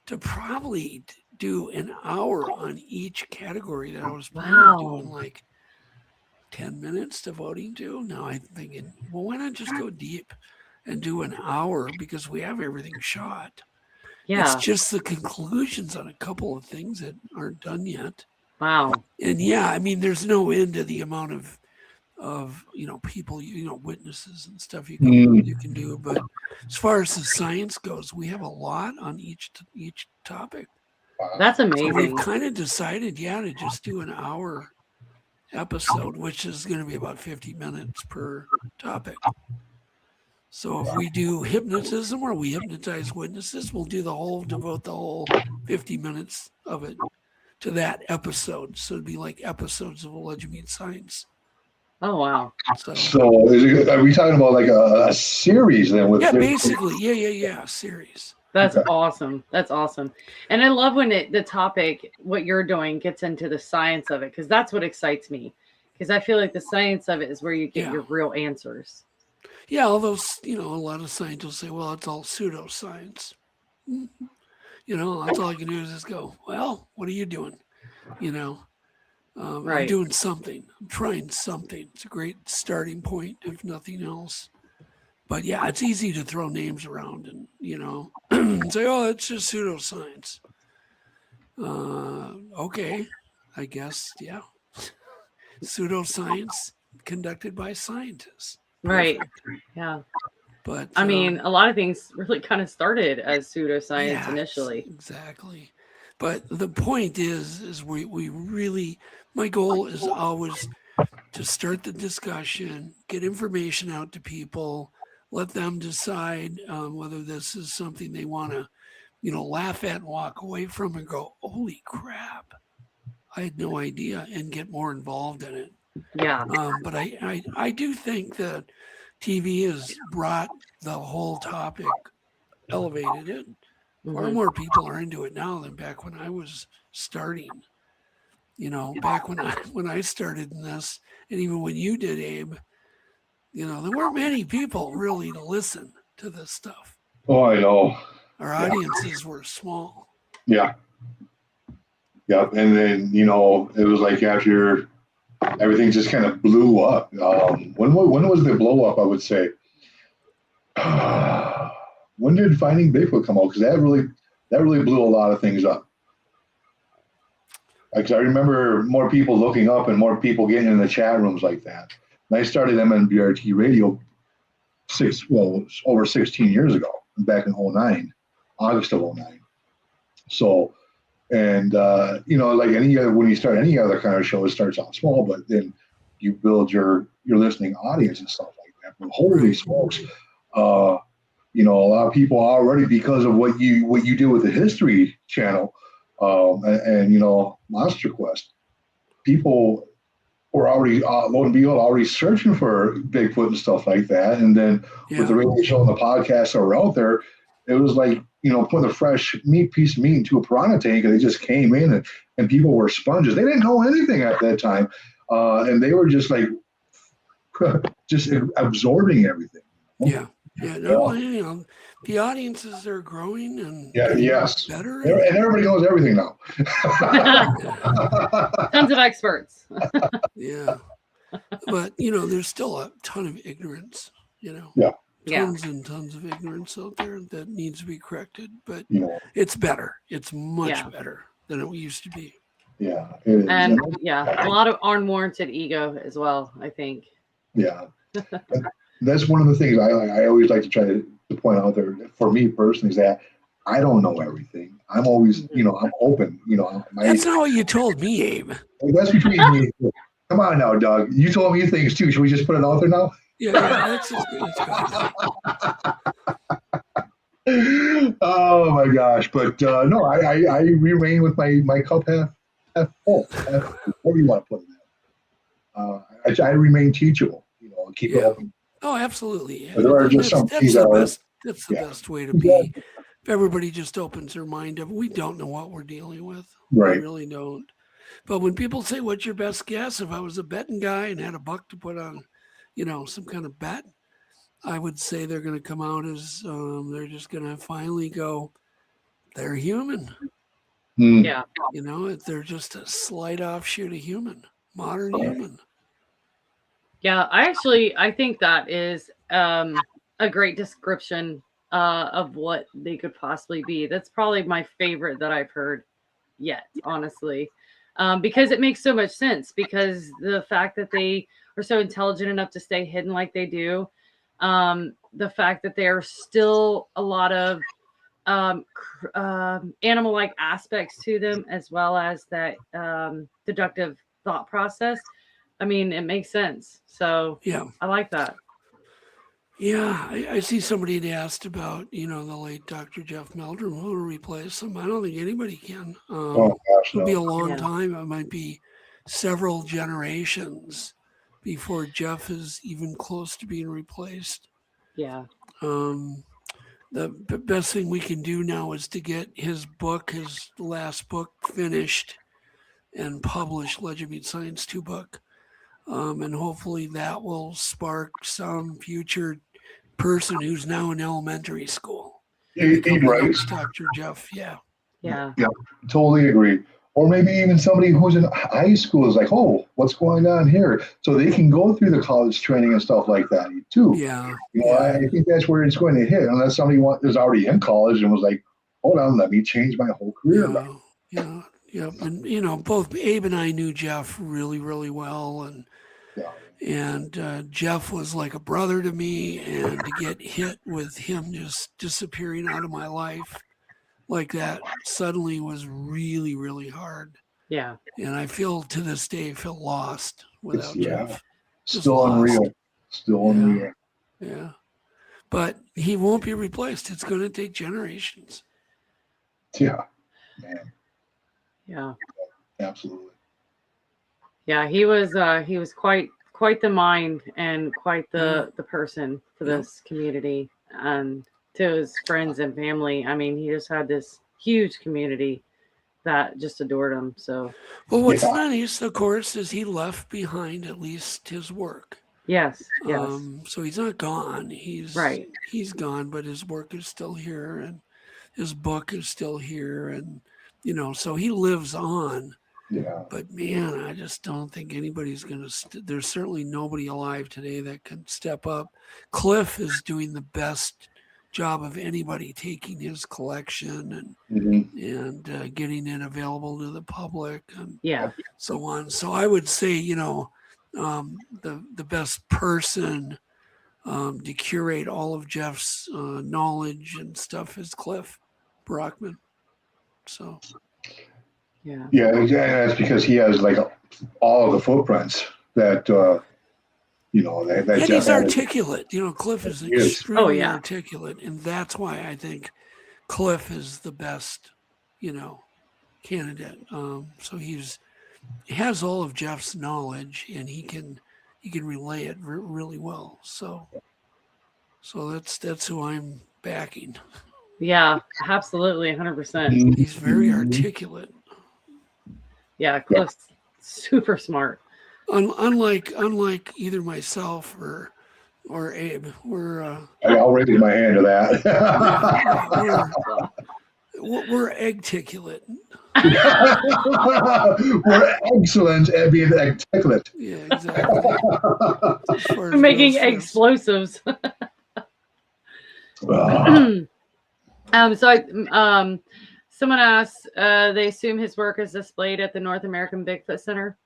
to probably do an hour on each category that I was planning on doing like 10 minutes devoting to. Now I'm thinking, well, why not just go deep and do an hour because we have everything shot. Yeah. It's just the conclusions on a couple of things that aren't done yet. Wow. And I mean, there's no end to the amount of people, witnesses and stuff you can do. But as far as the science goes, we have a lot on each topic. That's amazing. So we've kind of decided, to just do an hour episode, which is going to be about 50 minutes per topic. So if we do hypnotism or we hypnotize witnesses, we'll devote the whole 50 minutes of it to that episode. So it'd be like episodes of Legitimate Science. Oh, wow. So are we talking about like a series then? Basically. Yeah, series. That's awesome. And I love when the topic, what you're doing, gets into the science of it, because that's what excites me. because I feel like the science of it is where you get your real answers. Yeah, although, a lot of scientists say, well, it's all pseudoscience. That's all I can do is just go, well, what are you doing? I'm doing something. I'm trying something. It's a great starting point, if nothing else. But yeah, it's easy to throw names around and, say, oh, it's just pseudoscience. Okay, I guess, yeah. Pseudoscience conducted by scientists. Perfect. Right. Yeah. But I mean, a lot of things really kind of started as pseudoscience initially. Exactly. But the point is we really, my goal is always to start the discussion, get information out to people, let them decide whether this is something they want to, laugh at and walk away from and go, holy crap, I had no idea, and get more involved in it. Yeah. But I do think that TV has brought the whole topic, elevated it. Far more people are into it now than back when I was starting. Back when I started in this, and even when you did, Abe, there weren't many people really to listen to this stuff. Oh, I know. Our audiences were small. Yeah. Yeah. And then, it was like after everything just kind of blew up. When was the blow up, I would say? When did Finding Bigfoot come out? Because that really blew a lot of things up. Because I remember more people looking up and more people getting in the chat rooms like that. And I started MNBRT radio over 16 years ago, back in 2009, August of 2009. So, and like any other, when you start any other kind of show, it starts out small, but then you build your listening audience and stuff like that. But holy smokes, a lot of people already, because of what you do with the History Channel and Monster Quest, people were already lo and behold already searching for Bigfoot and stuff like that. And then with the radio show and the podcasts that were out there, it was like putting a fresh piece of meat into a piranha tank, and they just came in and people were sponges. They didn't know anything at that time, and they were just like just absorbing everything. Yeah. The audiences are growing and better. And everybody knows everything now. Tons of experts. Yeah. But, there's still a ton of ignorance, Tons and tons of ignorance out there that needs to be corrected. But it's better. It's much better than it used to be. Yeah. And a lot of unwarranted ego as well, I think. Yeah. That's one of the things I always like to try to point out there for me personally, is that I don't know everything. I'm always, I'm open. That's not what you told me, Abe. That's between me. Come on now, Doug. You told me things too. Should we just put it out there now? Yeah, that's Oh my gosh! But no, I remain with my cup half full. Whatever you want to put it in. I remain teachable. Keep it open. Oh, absolutely. But there are just that's the best way to be. If everybody just opens their mind up, we don't know what we're dealing with. Right. We really don't. But when people say, what's your best guess? If I was a betting guy and had a buck to put on, some kind of bet, I would say they're going to come out as they're just going to finally go, they're human. Yeah. They're just a slight offshoot of human, modern human. Yeah, I think that is a great description of what they could possibly be. That's probably my favorite that I've heard yet, honestly, because it makes so much sense. Because the fact that they are so intelligent enough to stay hidden like they do, the fact that there are still a lot of animal-like aspects to them, as well as that deductive thought process. I mean, it makes sense. So yeah, I like that. Yeah, I see somebody had asked about, the late Dr. Jeff Meldrum, who will replace him. I don't think anybody can. It'll be a long time. It might be several generations before Jeff is even close to being replaced. Yeah. The best thing we can do now is to get his last book finished and published, Legend Meets Science 2 book. And hopefully that will spark some future person who's now in elementary school. Right. Dr. Jeff, yeah. Yeah. Yeah, totally agree. Or maybe even somebody who's in high school is like, oh, what's going on here? So they can go through the college training and stuff like that too. Yeah. You know, I think that's where it's going to hit, unless somebody is already in college and was like, hold on, let me change my whole career. Yeah. And, you know, both Abe and I knew Jeff really, really well. And Jeff was like a brother to me. And to get hit with him just disappearing out of my life like that suddenly was really, really hard. Yeah. And I feel to this day lost without Jeff. Still unreal. Unreal. Yeah. But he won't be replaced. It's going to take generations. Yeah. Man. Yeah. Absolutely. Yeah, he was quite the mind and quite the person for this community and to his friends and family. I mean, he just had this huge community that just adored him. So, well, what's nice, of course, is he left behind at least his work. Yes. So he's not gone. He's gone, but his work is still here, and his book is still here, and you know, so he lives on. Yeah. But man, I just don't think anybody's going to. There's certainly nobody alive today that can step up. Cliff is doing the best job of anybody taking his collection and getting it available to the public and so on. So I would say, you know, the best person to curate all of Jeff's knowledge and stuff is Cliff Brockman. So. Yeah, that's because he has like all of the footprints that you know that and Jeff he's articulate. You know, Cliff is extremely articulate, and that's why I think Cliff is the best, you know, candidate. So he has all of Jeff's knowledge, and he can relay it really well. So that's who I'm backing. Yeah, absolutely, 100%. He's very articulate. Yeah, Cliff's super smart. Unlike either myself or Abe, I'll raise my hand to that. We're egg-ticulate. We're excellent at being articulate. Yeah, exactly. We're making explosives. Someone asked, they assume his work is displayed at the North American Bigfoot Center?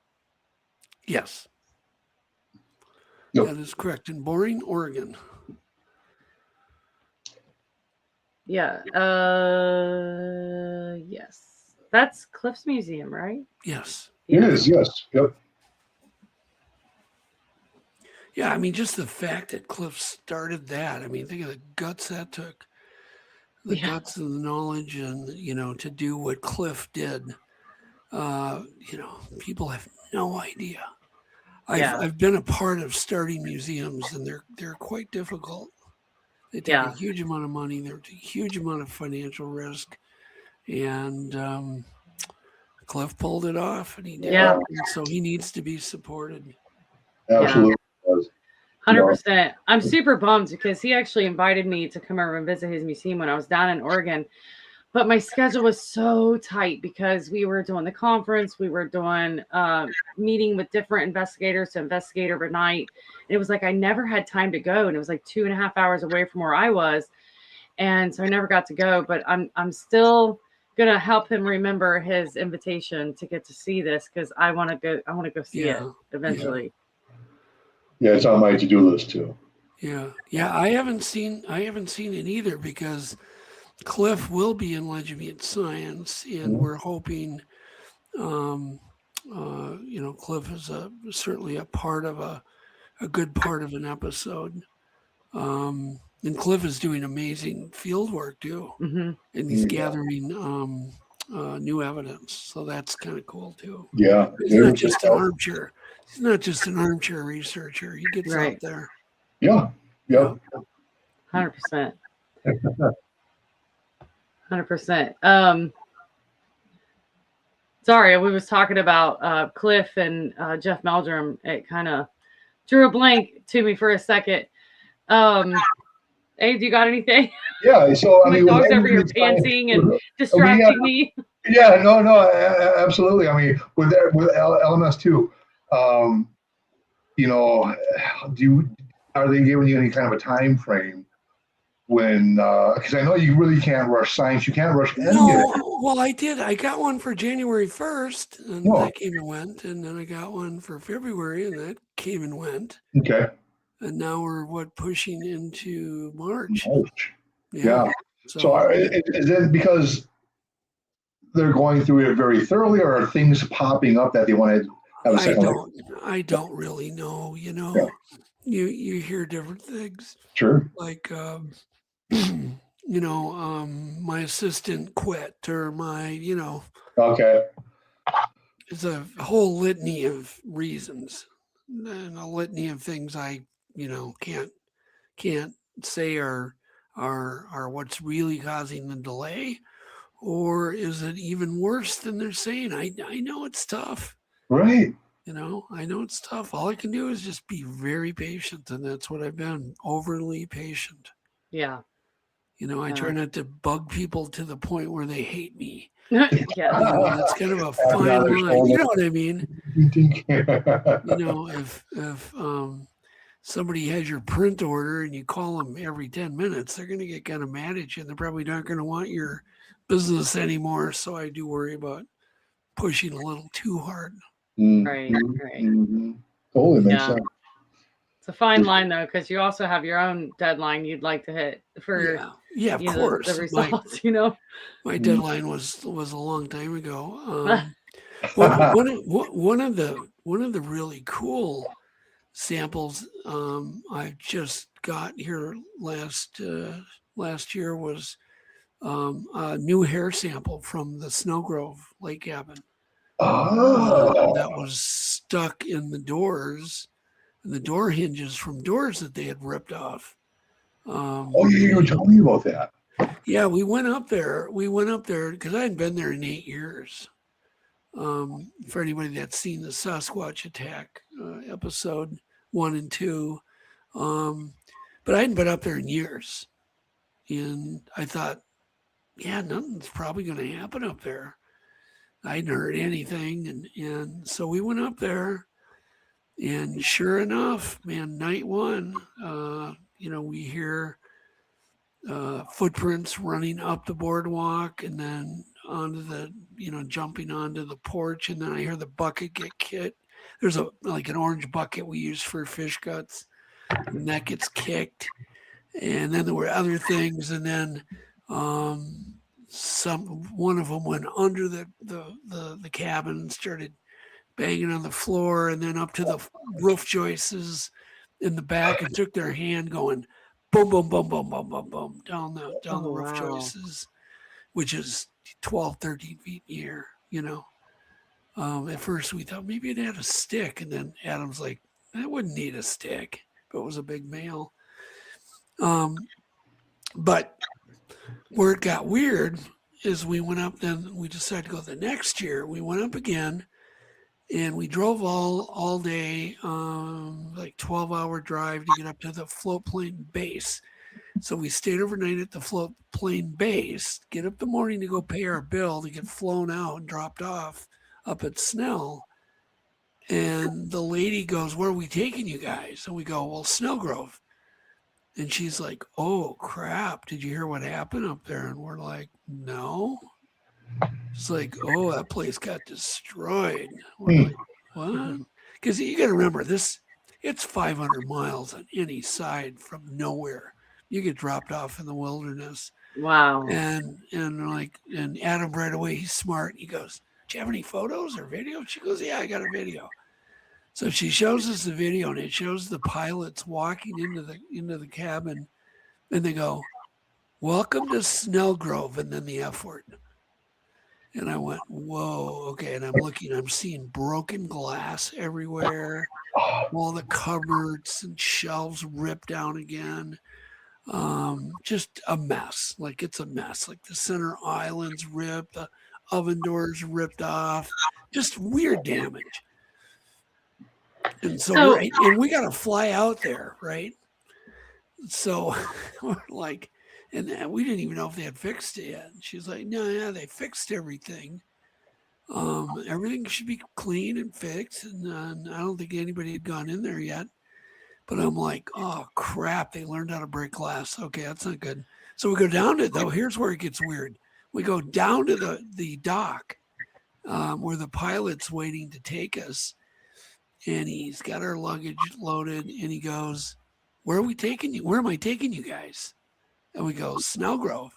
Yes. Yep. That is correct. In Boring, Oregon. Yeah. Yes. That's Cliff's museum, right? Yes. It is, yes. Yep. Yeah, I mean, just the fact that Cliff started that. I mean, think of the guts that took. The guts and the knowledge and, you know, to do what Cliff did. You know, people have no idea. I've been a part of starting museums, and they're quite difficult. They take a huge amount of money. There's a huge amount of financial risk. And Cliff pulled it off, and he did. And so he needs to be supported. Absolutely. 100%. I'm super bummed because he actually invited me to come over and visit his museum when I was down in Oregon. But my schedule was so tight because we were doing the conference. We were doing meeting with different investigators to investigate overnight. And it was like I never had time to go. And it was like 2.5 hours away from where I was. And so I never got to go. But I'm still going to help him remember his invitation to get to see this because I want to go see it eventually. Yeah, it's on my to-do list too. Yeah. I haven't seen it either because Cliff will be in Legitimate Science, and we're hoping, you know, Cliff is certainly a part of a good part of an episode. And Cliff is doing amazing field work too, and he's gathering new evidence, so that's kind of cool too. Yeah, he's not just an armchair. He's not just an armchair researcher. He gets out there. Yeah. 100%. 100%. Sorry, we was talking about Cliff and Jeff Meldrum. It kind of drew a blank to me for a second. Hey, do you got anything? Yeah, so I My mean, with dog's over here everything that's panting and we distracting me. yeah, no, absolutely. I mean, with LMS too, you know, are they giving you any kind of a time frame when? Because I know you really can't rush science. You can't rush any of it. No, well, I did. I got one for January 1st, and No. that came and went. And then I got one for February, and that came and went. Okay. And now we're pushing into March. Yeah. So is it because they're going through it very thoroughly, or are things popping up that they want to have a second? I don't really know. You know, you hear different things. Sure. Like, you know, my assistant quit, or my, you know. Okay. It's a whole litany of reasons, and a litany of things I, you know, can't say are what's really causing the delay, or is it even worse than they're saying? I know it's tough. Right. You know, I know it's tough. All I can do is just be very patient, and that's what I've been, overly patient. Yeah. You know, I try not to bug people to the point where they hate me. Yeah. You know, that's kind of a fine line. You know what I mean? You know, if somebody has your print order and you call them every 10 minutes, they're going to get kind of mad at you, and they're probably not going to want your business anymore. So I do worry about pushing a little too hard. Right. Totally makes sense. It's a fine line though, because you also have your own deadline you'd like to hit for of course the results. You know, my deadline was a long time ago. One of the really cool samples I just got here last year was a new hair sample from the Snowgrove Lake Cabin. That was stuck in the doors, and the door hinges from doors that they had ripped off. You were telling me about that. Yeah, we went up there because I hadn't been there in 8 years. For anybody that's seen the Sasquatch attack episode 1 and 2, but I hadn't been up there in years, and I thought, yeah, nothing's probably going to happen up there. I hadn't heard anything, and so we went up there, and sure enough, man, night one, you know, we hear footprints running up the boardwalk, and then onto the, you know, jumping onto the porch, and then I hear the bucket get kicked. There's like an orange bucket we use for fish guts, and that gets kicked. And then there were other things, and then one of them went under the cabin and started banging on the floor, and then up to the roof joists in the back, and took their hand going boom, boom, boom, boom, boom, boom, boom down the roof joists, which is 12, 13 feet in the air, you know. At first we thought maybe it had a stick, and then Adam's like, that wouldn't need a stick, but it was a big male. But where it got weird is we went up, then we decided to go the next year. We went up again, and we drove all day, like 12-hour drive to get up to the float plane base. So we stayed overnight at the float plane base, get up the morning to go pay our bill to get flown out and dropped off up at Snell. And the lady goes, where are we taking you guys? And we go, well, Snowgrove. And she's like, oh, crap. Did you hear what happened up there? And we're like, no. It's like, oh, that place got destroyed. We're like, what? Because you got to remember, it's 500 miles on any side from nowhere. You get dropped off in the wilderness. Wow. And Adam right away, he's smart. He goes, do you have any photos or video? She goes, yeah, I got a video. So she shows us the video, and it shows the pilots walking into the cabin, and they go, welcome to Snellgrove, and then the F word. And I went, whoa, okay. And I'm seeing broken glass everywhere, all the cupboards and shelves ripped down again. Just a mess. Like, it's a mess. Like, the center island's ripped, the oven doors ripped off, just weird damage. And so we got to fly out there, right? So we're like, and we didn't even know if they had fixed it yet. And she's like, no, yeah, they fixed everything. Everything should be clean and fixed. And I don't think anybody had gone in there yet. But I'm like, oh crap, they learned how to break glass. Okay, that's not good. So we go down to, though, here's where it gets weird. We go down to the dock where the pilot's waiting to take us. And he's got our luggage loaded, and he goes, where are we taking you? Where am I taking you guys? And we go, Snellgrove.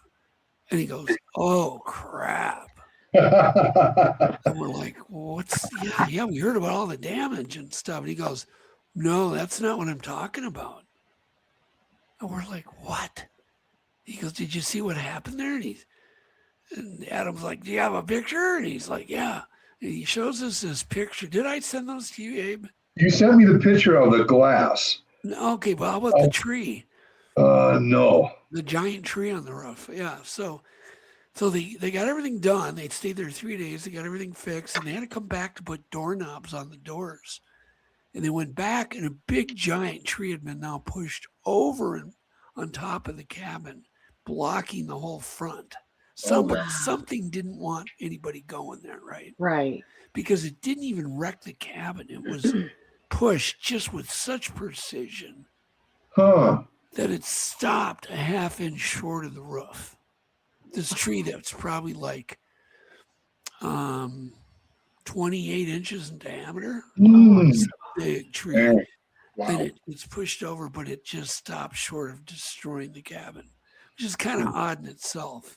And he goes, oh, crap. And we're like, well, yeah, we heard about all the damage and stuff. And he goes, no, that's not what I'm talking about. And we're like, what? He goes, did you see what happened there? And Adam's like, do you have a picture? And he's like, yeah. And he shows us this picture. Did I send those to you, Abe? You sent me the picture of the glass. Okay, well, how about the tree? No. The giant tree on the roof. Yeah. So they got everything done. They'd stayed there 3 days. They got everything fixed, and they had to come back to put doorknobs on the doors. And they went back, and a big giant tree had been now pushed over and on top of the cabin, blocking the whole front. Something didn't want anybody going there, right? Right. Because it didn't even wreck the cabin. It was pushed just with such precision that it stopped a half inch short of the roof. This tree that's probably like 28 inches in diameter. It's a big tree. Wow. And it's pushed over, but it just stopped short of destroying the cabin, which is kind of odd in itself.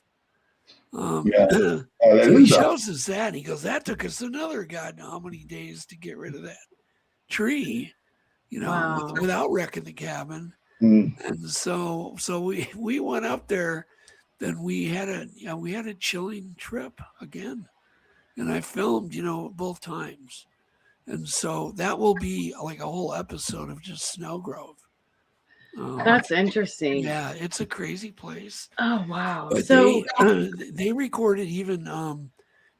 So he shows us that, and he goes, that took us another God know how many days to get rid of that tree, without wrecking the cabin. And so we went up there, then we had a chilling trip again. And I filmed, both times. And so that will be like a whole episode of just Snellgrove. That's interesting. Yeah, it's a crazy place. Oh, wow. But they recorded even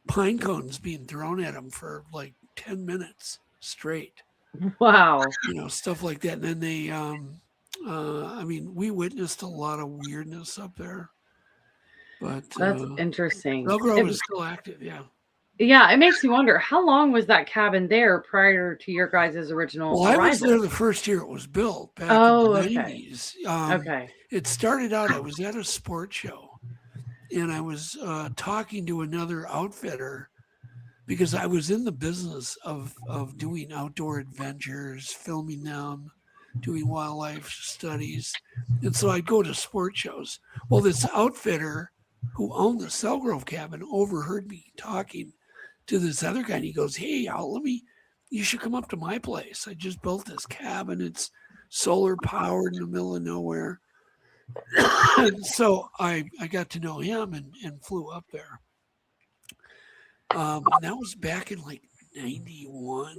pine cones being thrown at them for like 10 minutes straight. Wow. Stuff like that. And then we witnessed a lot of weirdness up there. But that's interesting. Snellgrove is still active, yeah. Yeah, it makes you wonder, how long was that cabin there prior to your guys' original arrival? I was there the first year it was built, back in the 90s. Okay. It started out, I was at a sports show, and I was talking to another outfitter because I was in the business of doing outdoor adventures, filming them, doing wildlife studies. And so I'd go to sports shows. Well, this outfitter who owned the Snellgrove cabin overheard me talking to this other guy, and he goes, hey, you should come up to my place. I just built this cabin. It's solar powered in the middle of nowhere. And so I got to know him and flew up there. And that was back in like 91,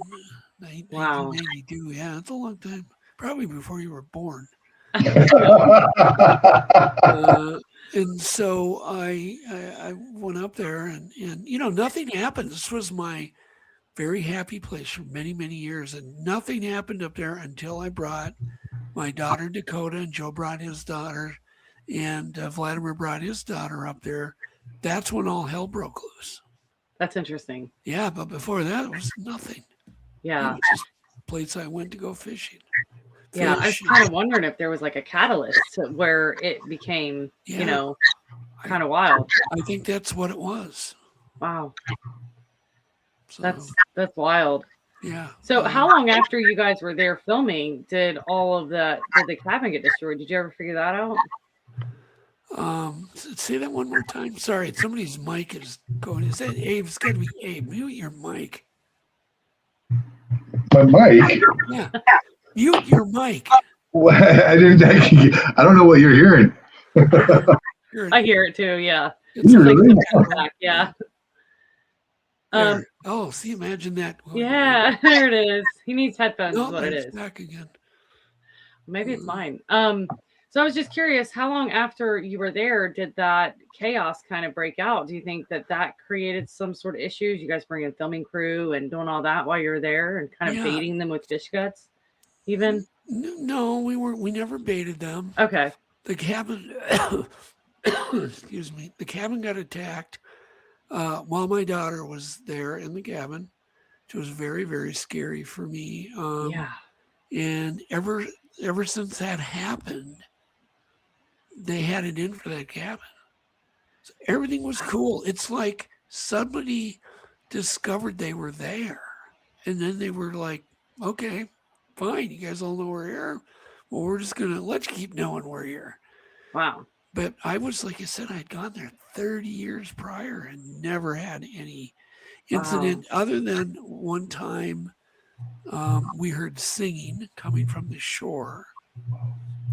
92. Yeah, it's a long time. Probably before you were born. And so I went up there and nothing happened. This was my very happy place for many, many years. And nothing happened up there until I brought my daughter Dakota, and Joe brought his daughter, and Vladimir brought his daughter up there. That's when all hell broke loose. That's interesting. Yeah, but before that, it was nothing. Yeah. It was just a place I went to go fishing. Yeah, I was kind of wondering if there was like a catalyst where it became, kind of wild. I think that's what it was. Wow. So, that's wild. Yeah. So how long after you guys were there filming did the cabin get destroyed? Did you ever figure that out? Say that one more time. Sorry, somebody's mic is going. Is that Abe? It's got to be Abe. Mute your mic. My mic? Yeah. Mute your mic. Well, I don't know what you're hearing. I hear it too. Yeah. It's really? Back, yeah. See, imagine that. Yeah, there it is. He needs headphones. Is what it is. Back again. Maybe it's mine. So I was just curious, how long after you were there did that chaos kind of break out? Do you think that that created some sort of issues? You guys bring in filming crew and doing all that while you're there and kind of Yeah. baiting them with fish guts, even? No, we weren't. We never baited them. Okay. The cabin, excuse me, the cabin got attacked while my daughter was there in the cabin, which was very, very scary for me. Yeah. And ever since that happened, they had it in for that cabin. So everything was cool. It's like somebody discovered they were there, and then they were like, "Okay, fine, you guys all know we're here. Well, we're just gonna let you keep knowing we're here." Wow. But I was, like I said, I'd gone there 30 years prior and never had any incident other than one time we heard singing coming from the shore.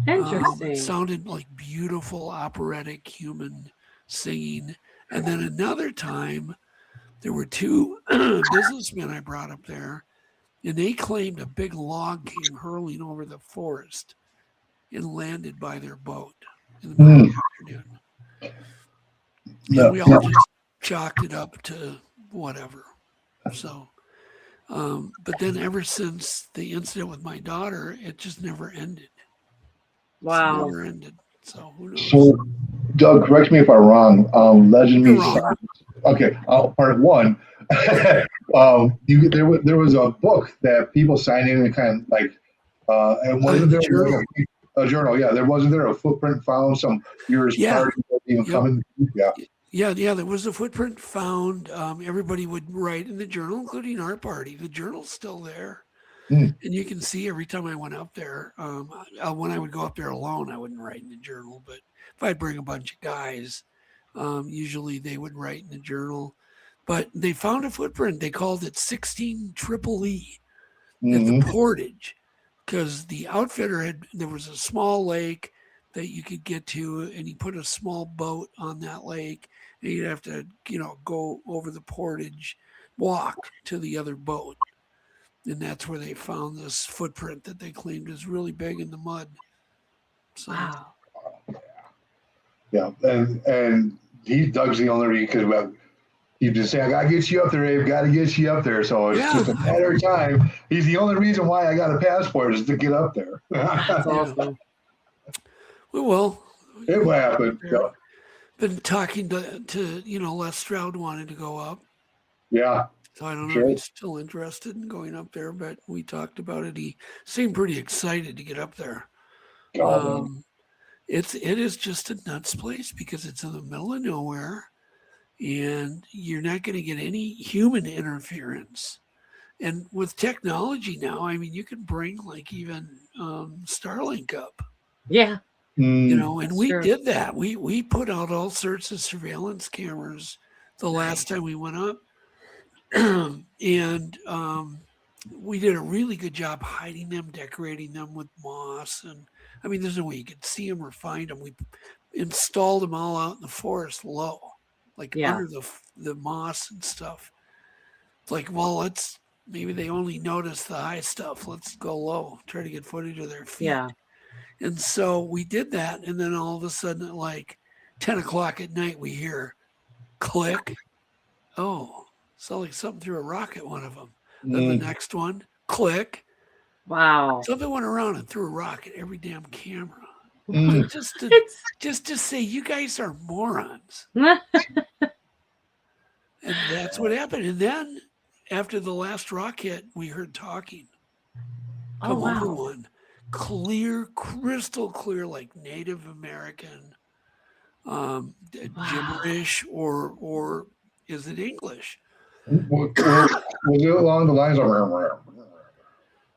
Interesting. It sounded like beautiful operatic human singing. And then another time, there were two businessmen I brought up there, and they claimed a big log came hurling over the forest and landed by their boat in the middle of the afternoon. And we all just chalked it up to whatever. So, but then ever since the incident with my daughter, it just never ended. Wow. It never ended. So who knows? So, Doug, correct me if I'm wrong. Legend You're means wrong. okay. Part one. There was a book that people signed in and kind of like, and wasn't there journal. a journal? Yeah, wasn't there a footprint found some years prior to even coming? Yeah. Yeah, there was a footprint found. Everybody would write in the journal, including our party. The journal's still there. And you can see every time I went up there, when I would go up there alone, I wouldn't write in the journal. But if I'd bring a bunch of guys, usually they would write in the journal. But they found a footprint. They called it 16 Triple E at the portage, because the outfitter there was a small lake that you could get to, and he put a small boat on that lake, and you'd have to, go over the portage, walk to the other boat. And that's where they found this footprint that they claimed is really big in the mud. So, wow. Yeah, and Doug's the only reason, because you just say, I gotta get you up there, Abe. Gotta get you up there. So it's just a matter of time. He's the only reason why I got a passport is to get up there. That's awesome. Well, it will happen. Yeah. Been talking to Les Stroud wanted to go up. Yeah. So I don't know if he's still interested in going up there, but we talked about it. He seemed pretty excited to get up there. It is just a nuts place because it's in the middle of nowhere, and you're not going to get any human interference. And with technology now, I mean, you can bring like even Starlink up. Yeah. And we did that. We put out all sorts of surveillance cameras the last time we went up. And we did a really good job hiding them, decorating them with moss. And I mean, there's no way you could see them or find them. We installed them all out in the forest low, like under the moss and stuff. It's like, well, maybe they only notice the high stuff. Let's go low, try to get footage of their feet. Yeah. And so we did that. And then all of a sudden at like 10 o'clock at night, we hear click. Oh, saw like something through a rock at one of them. Then the next one, click. Wow. Something went around and threw a rock at every damn camera. Just to say, you guys are morons. And that's what happened. And then after the last rock hit, we heard talking. Come over one. Clear, crystal clear, like Native American, gibberish, or is it English? Was it along the lines of?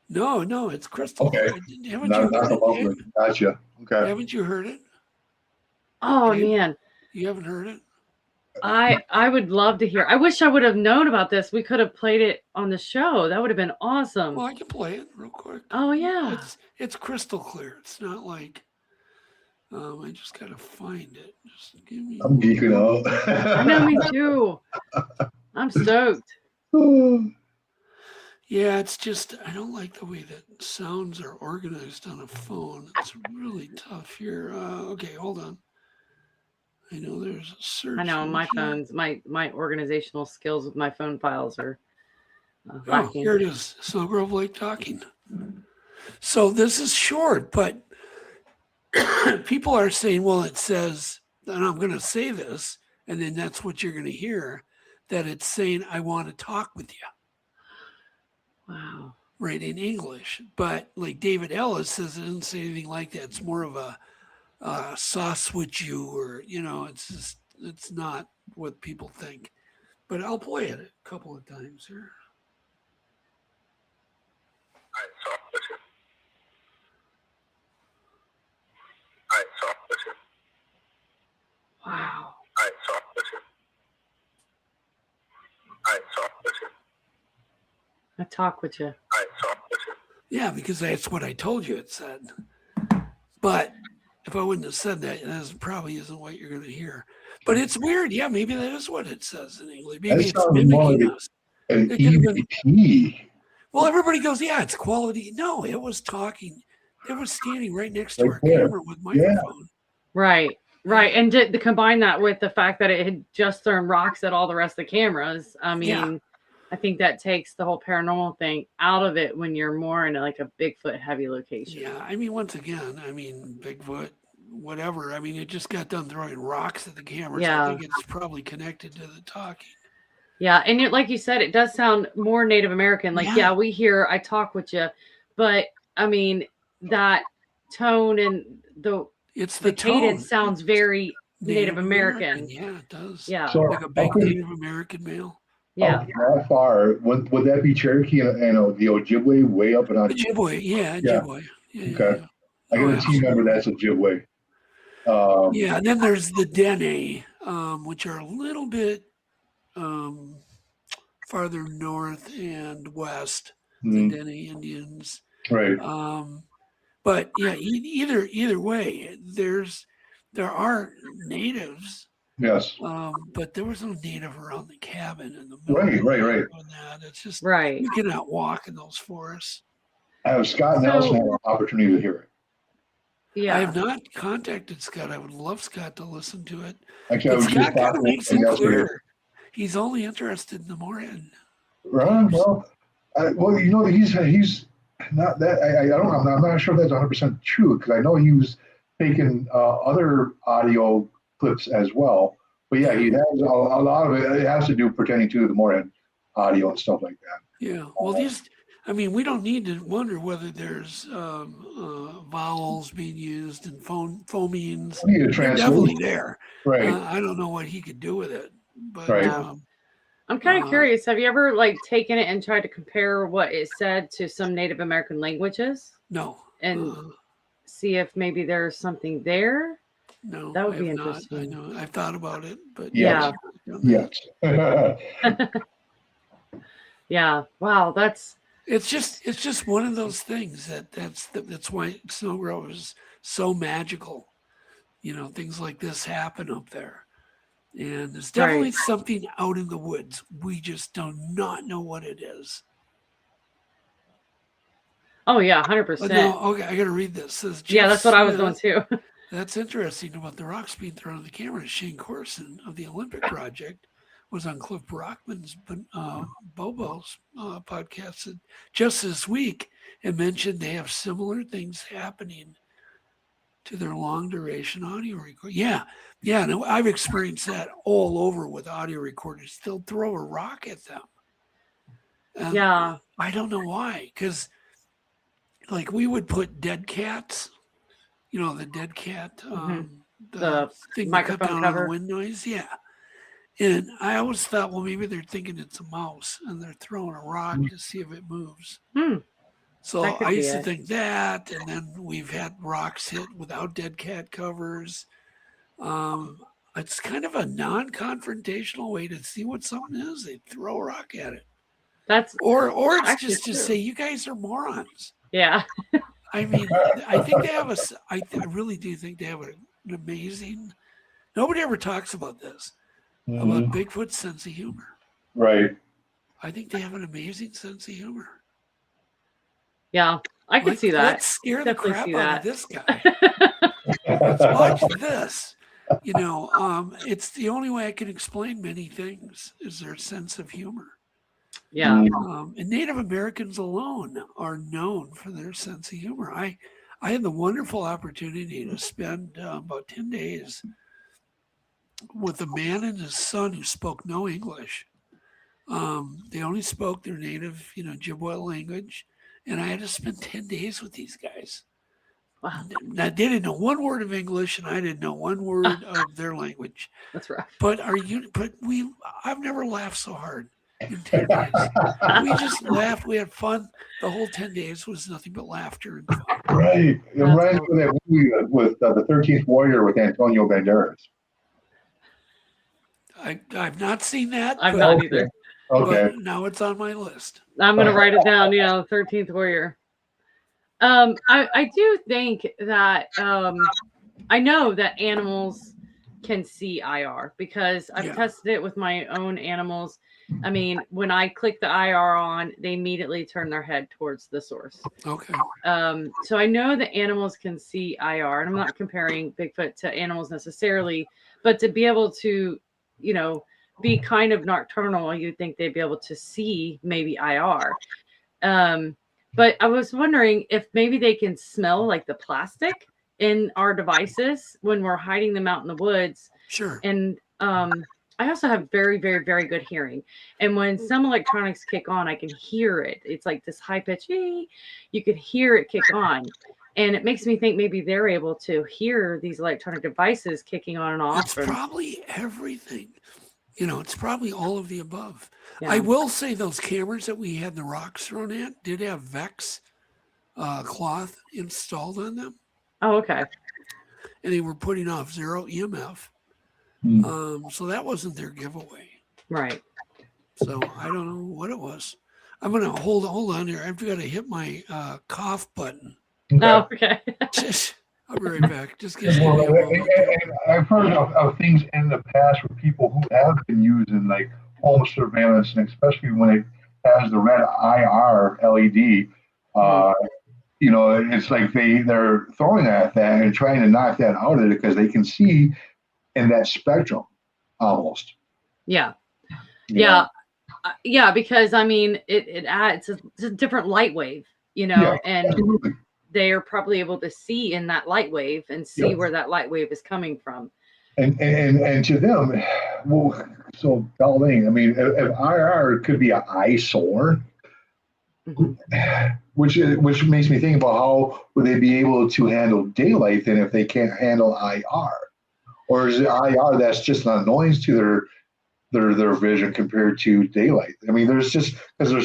No, it's crystal. Okay. Haven't you heard it? Gotcha. Okay. Haven't you heard it? Oh, man. You haven't heard it? I would love to hear. I wish I would have known about this. We could have played it on the show. That would have been awesome. Well, I can play it real quick. Oh, yeah. It's crystal clear. It's not like I just gotta find it. Just give me. I'm geeking out. I know, me too. I'm stoked. Yeah, it's just I don't like the way that sounds are organized on a phone. It's really tough here. Okay, hold on. I know there's a search. I know on my here. phones, my organizational skills with my phone files are Oh, lacking. here it is. Snow Grove Lake talking. So this is short, but people are saying, well, it says, and I'm going to say this, and then that's what you're going to hear, that it's saying, I want to talk with you. Wow. Right, in English. But like David Ellis says, it doesn't say anything like that. It's more of a sauce with you, or, it's not what people think. But I'll play it a couple of times here. I talk with you. I talk with you. Wow. I talk with you. I talk with you. I talk with you. I talk with you. Yeah, because that's what I told you it said. But if I wouldn't have said that, that probably isn't what you're going to hear. But it's weird. Yeah, maybe that is what it says in English. Maybe That it's sounds more mimicking like us. an It could have been. EVP. Well, everybody goes, yeah, it's quality. No, it was talking. It was standing right next to Right our there. camera with microphone. Right. Right. And to combine that with the fact that it had just thrown rocks at all the rest of the cameras, I mean, Yeah. I think that takes the whole paranormal thing out of it when you're more in like a Bigfoot heavy location. Yeah, I mean, once again, Bigfoot, whatever. I mean, it just got done throwing rocks at the cameras. Yeah. I think it's probably connected to the talking. Yeah, and like you said, it does sound more Native American. Like, yeah, we hear I talk with you, but I mean that tone and the cadence tone. sounds very Native American. Yeah, it does. Yeah, So like a big Native American male. Yeah. How far would that be Cherokee and the Ojibwe way up and on? Ojibwe, yeah, Ojibwe. Yeah, okay. yeah. I got a team member that's Ojibwe. Yeah, and then there's the Dene, which are a little bit farther north and west. The Dene Indians. Right. But yeah, either way, there are natives. Yes. But there was no native around the cabin in the middle. Right. It's just right. You cannot walk in those forests. I have Scott Nelson have an opportunity to hear it. Yeah. I have not contacted Scott. I would love Scott to listen to it. Actually, but Scott kind of makes it clear. He's only interested in the Moran. Right. Well, he's not that. I'm not sure that's 100% true because I know he was taking other audio clips as well. But yeah, he has a lot of it. It has to do pretending to the Moran audio and stuff like that. Yeah. Well, we don't need to wonder whether there's vowels being used and phonemes. They're definitely there. Right. I don't know what he could do with it, but right. I'm kind of curious. Have you ever taken it and tried to compare what it said to some Native American languages? No. And see if maybe there's something there. No, that would be interesting. I know. I've thought about it, but yes. Yeah. Wow. It's just one of those things that's why Snow Grove is so magical. Things like this happen up there. And there's definitely something out in the woods. We just do not know what it is. Oh yeah, 100%. No, okay, I got to read this. It says, yeah, that's what I was doing too. That's interesting about the rocks being thrown at the camera. Shane Corson of the Olympic Project was on Cliff Brockman's Bobo's podcast just this week and mentioned they have similar things happening to their long duration audio record. Yeah. No, I've experienced that all over with audio recorders. They'll throw a rock at them. Yeah. I don't know why. Because we would put dead cats, the dead cat, the thing microphone that cut down cover. on the wind noise. Yeah. And I always thought, well, maybe they're thinking it's a mouse and they're throwing a rock to see if it moves. So I used to think that, and then we've had rocks hit without dead cat covers. It's kind of a non-confrontational way to see what something is. They throw a rock at it. Or it's just to say you guys are morons. Yeah. I mean, I think they have I really do think they have an amazing. Nobody ever talks about this about Bigfoot's sense of humor. Right. I think they have an amazing sense of humor. Yeah, I could see that. Let's scare the Definitely crap see out of that. this guy. Let's watch this. It's the only way I can explain many things is their sense of humor. Yeah. And Native Americans alone are known for their sense of humor. I had the wonderful opportunity to spend about 10 days with a man and his son who spoke no English. They only spoke their native, Ojibwe language. And I had to spend 10 days with these guys. Wow. Now, they didn't know one word of English, and I didn't know one word of their language. That's rough. I've never laughed so hard in 10 days. We just laughed. We had fun. The whole 10 days was nothing but laughter and fun. Right. It reminds me of that movie with the 13th Warrior with Antonio Banderas. I've not seen that. I've not either. Okay. But now it's on my list. I'm going to write it down, 13th Warrior. I do think that I know that animals can see IR because I've tested it with my own animals. I mean, when I click the IR on, they immediately turn their head towards the source. Okay. So I know that animals can see IR, and I'm not comparing Bigfoot to animals necessarily, but to be able to, be kind of nocturnal, you'd think they'd be able to see maybe IR. But I was wondering if maybe they can smell like the plastic in our devices when we're hiding them out in the woods. Sure. And I also have very, very, very good hearing. And when some electronics kick on, I can hear it. It's like this high pitch. You could hear it kick on. And it makes me think maybe they're able to hear these electronic devices kicking on and off. It's probably everything. It's probably all of the above. Yeah. I will say those cameras that we had the rocks thrown at did have Vex cloth installed on them. Oh, okay. And they were putting off 0 EMF. So that wasn't their giveaway. Right. So I don't know what it was. I'm going to hold on here. I've got to hit my cough button. Okay. Oh, okay. I'll be right back. Just give me a Well, moment. and I've heard of things in the past with people who have been using like home surveillance, and especially when it has the red IR LED, it's like they're throwing at that and trying to knock that out of it because they can see in that spectrum almost. Yeah. Yeah. Yeah, because I mean, it adds it's a different light wave, and absolutely. they are probably able to see in that light wave and see where that light wave is coming from. And to them, well, so Darlene, I mean, if IR could be an eyesore, which makes me think about how would they be able to handle daylight then if they can't handle IR, or is it IR that's just an annoyance to their vision compared to daylight? I mean, there's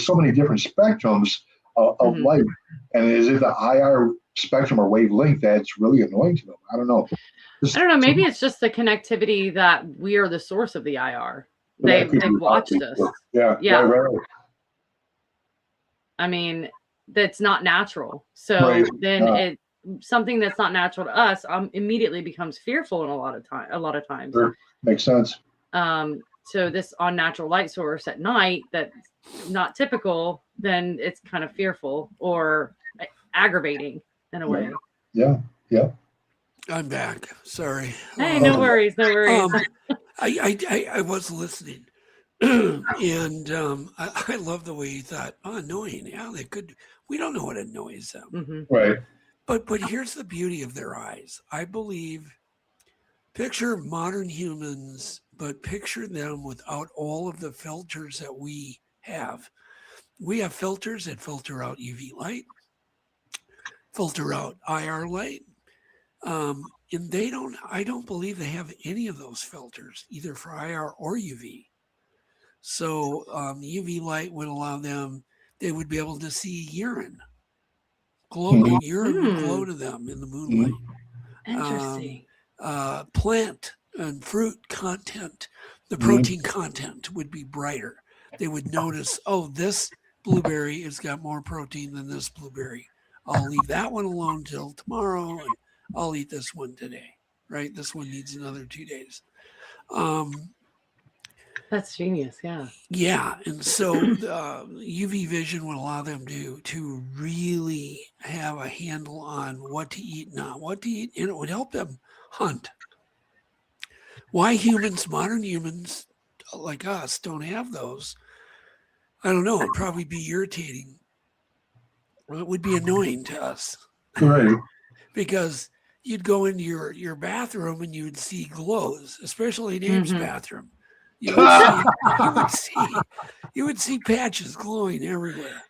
so many different spectrums of light, and is it the IR spectrum or wavelength that's really annoying to them? I don't know. I don't know. Maybe it's just the connectivity that we are the source of the IR. They've watched us. Yeah. Right. I mean, that's not natural. So then something that's not natural to us immediately becomes fearful in a lot of times. Sure. Makes sense. So this unnatural light source at night that's not typical, then it's kind of fearful or aggravating in a way. Yeah. I'm back. Sorry. Hey, no worries. I was listening, and I love the way you thought. Oh, annoying. Yeah, they could. We don't know what annoys them. Right. But here's the beauty of their eyes. I believe. Picture modern humans, but picture them without all of the filters that we have. We have filters that filter out UV light, filter out IR light. And I don't believe they have any of those filters, either for IR or UV. So UV light would allow them, they would be able to see urine. Urine would glow to them in the moonlight. Interesting. Plant and fruit content, the protein content would be brighter. They would notice, this blueberry has got more protein than this blueberry. I'll leave that one alone till tomorrow, and I'll eat this one today, right? This one needs another 2 days. That's genius. Yeah. Yeah, and so UV vision would allow them to really have a handle on what to eat, not what to eat, and it would help them hunt. Why modern humans like us, don't have those? I don't know. It'd probably be irritating. Well, it would be annoying to us Right. because you'd go into your bathroom and you would see glows, especially in Abe's bathroom. You would see patches glowing everywhere,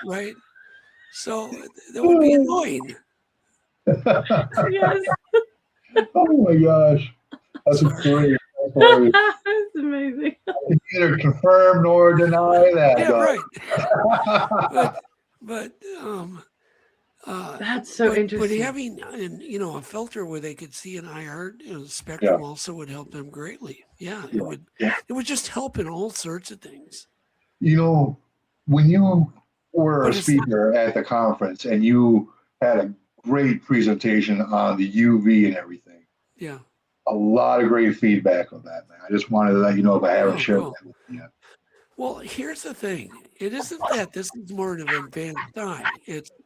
right? So that would be annoying. Yes. Oh my gosh, that's great. That's amazing. I can neither confirm nor deny that. Yeah, right. But That's so interesting. But having a filter where they could see an IR spectrum also would help them greatly. Yeah, it would. Yeah. It would just help in all sorts of things. When you were a speaker at the conference and you had a great presentation on the UV and everything. Yeah. A lot of great feedback on that, man. I just wanted to let you know if I haven't shared that with you yet. Well, here's the thing. It isn't that this is more of an advanced eye.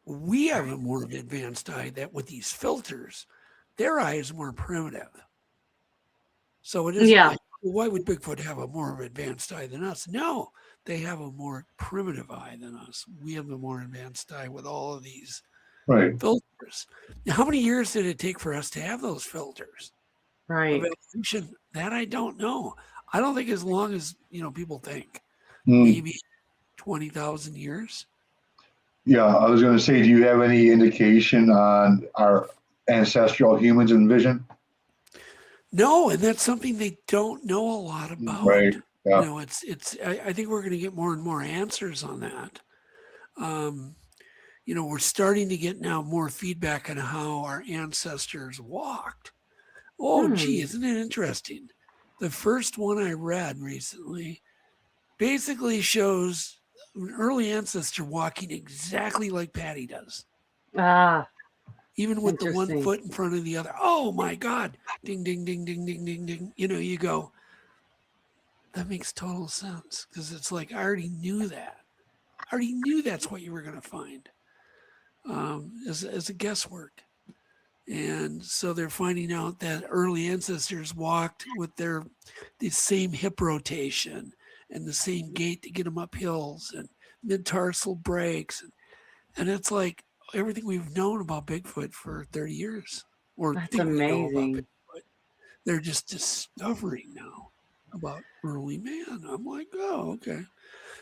We have a more of an advanced eye that with these filters, their eye is more primitive. So it isn't like, well, why would Bigfoot have a more of an advanced eye than us? No, they have a more primitive eye than us. We have a more advanced eye with all of these filters. Now, how many years did it take for us to have those filters? Right. Evolution, that I don't know. I don't think as long as people think. Maybe 20,000 years. Yeah, I was going to say, do you have any indication on our ancestral humans and vision? No, and that's something they don't know a lot about. Right. Yeah. I think we're going to get more and more answers on that. We're starting to get now more feedback on how our ancestors walked. Oh, gee, isn't it interesting? The first one I read recently basically shows an early ancestor walking exactly like Patty does. Even with the 1 foot in front of the other. Oh my God. Ding, ding, ding, ding, ding, ding, ding. You go, that makes total sense. Because it's like, I already knew that. I already knew that's what you were going to find as a guesswork. And so they're finding out that early ancestors walked with the same hip rotation and the same gait to get them up hills and mid-tarsal breaks. And it's like everything we've known about Bigfoot for 30 years. That's amazing. They're just discovering now about early man. I'm like, oh, okay.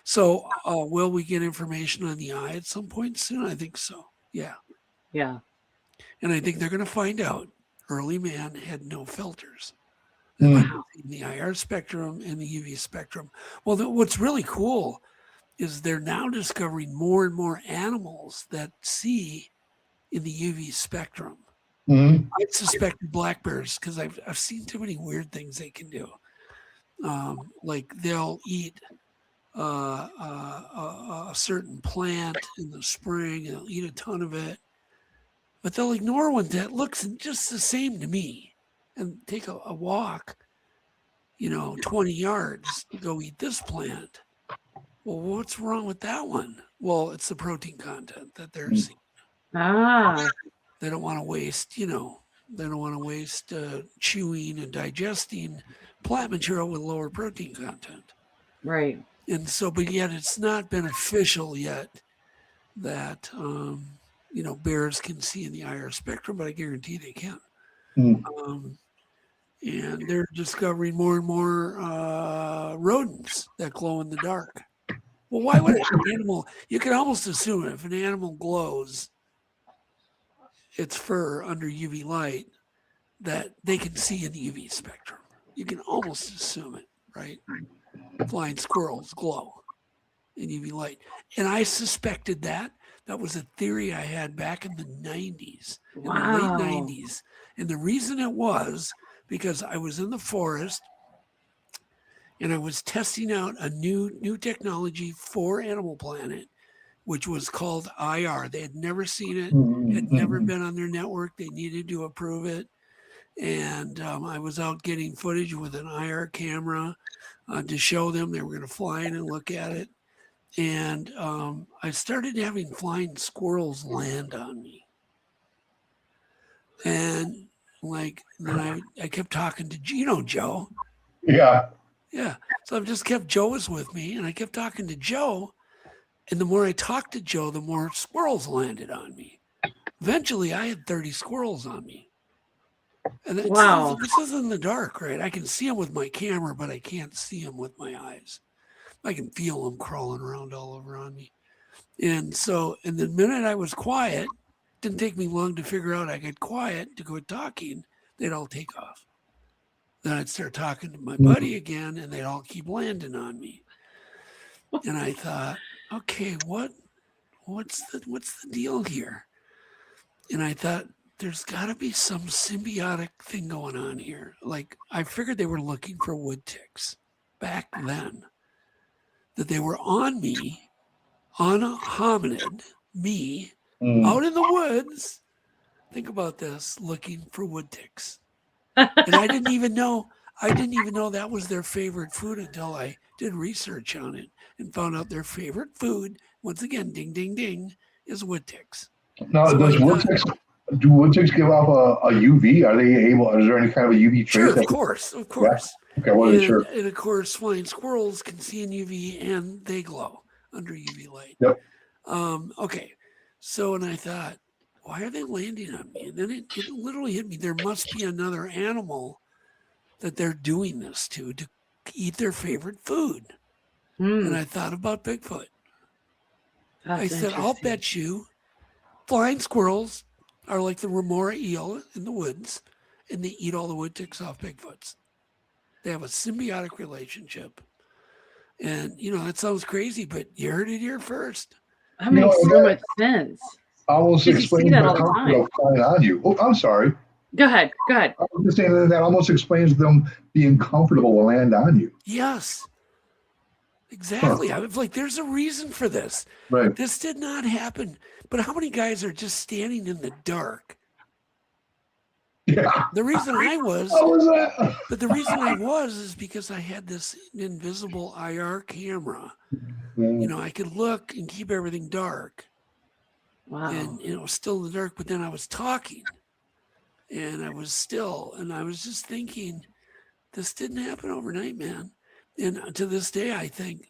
So will we get information on the eye at some point soon? I think so. Yeah. Yeah. And I think they're going to find out early man had no filters. In the IR spectrum and the UV spectrum. Well, what's really cool is they're now discovering more and more animals that see in the UV spectrum. I suspect black bears because I've seen too many weird things they can do. Like they'll eat a certain plant in the spring and they'll eat a ton of it, but they'll ignore one that looks just the same to me and take a walk, 20 yards to go eat this plant. Well, what's wrong with that one? Well, it's the protein content that they're seeing. They don't want to waste, they don't want to waste chewing and digesting plant material with lower protein content. Right. And so, but yet it's not beneficial yet that, bears can see in the IR spectrum, but I guarantee they can. And they're discovering more and more rodents that glow in the dark. Well, why would an animal, you can almost assume if an animal glows its fur under UV light, that they can see in the UV spectrum. You can almost assume it, right? Flying squirrels glow in UV light. And I suspected that. That was a theory I had back in the 90s, in the late 90s. And the reason it was because I was in the forest and I was testing out a new technology for Animal Planet, which was called IR. They had never seen it, had never been on their network. They needed to approve it. And I was out getting footage with an IR camera to show them. They were going to fly in and look at it. And I started having flying squirrels land on me. And then I kept talking to, Joe. Yeah. Yeah. So I've just kept Joe was with me, and I kept talking to Joe. And the more I talked to Joe, the more squirrels landed on me. Eventually, I had 30 squirrels on me. And Wow. This is in the dark, right? I can see them with my camera, but I can't see them with my eyes. I can feel them crawling around all over on me. And so, and the minute I was quiet, didn't take me long to figure out I got quiet to go talking, they'd all take off. Then I'd start talking to my buddy again, and they'd all keep landing on me. And I thought, okay, what's the deal here? And I thought, there's got to be some symbiotic thing going on here. Like, I figured they were looking for wood ticks back then, that they were on me, on a hominid, me, out in the woods. Think about this, looking for wood ticks. And I didn't even know that was their favorite food until I did research on it and found out their favorite food, once again, ding, ding, ding, is wood ticks. Now, So do wood ticks give off a UV? Are they able? Is there any kind of a UV trace? Sure, of course. Yeah? Okay, well, sure. And of course, flying squirrels can see in UV and they glow under UV light. Yep. Okay, so and I thought, why are they landing on me? And then it literally hit me. There must be another animal that they're doing this to eat their favorite food. And I thought about Bigfoot. I said, I'll bet you flying squirrels are like the remora eel in the woods, and they eat all the wood ticks off Bigfoots. They have a symbiotic relationship. And, that sounds crazy, but you heard it here first. That makes so much sense. Almost explains the comfort of flying on you. Oh, I'm sorry. Go ahead. I was just saying that almost explains them being comfortable to land on you. Yes. Exactly. I was like, there's a reason for this. Right. This did not happen. But how many guys are just standing in the dark? Yeah. The reason I was, How was that? but the reason I was is because I had this invisible IR camera. I could look and keep everything dark. Wow. And it was still in the dark, but then I was talking. And I was just thinking, this didn't happen overnight, man. And to this day, I think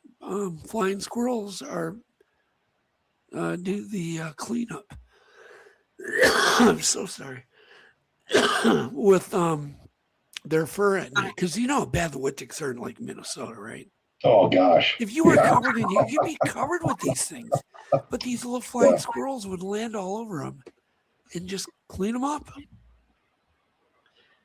flying squirrels do the cleanup. I'm so sorry. With their fur at night, because you know how bad the wood ticks are in like Minnesota, right? Oh gosh! If you were covered in, you'd be covered with these things. But these little flying squirrels would land all over them and just clean them up.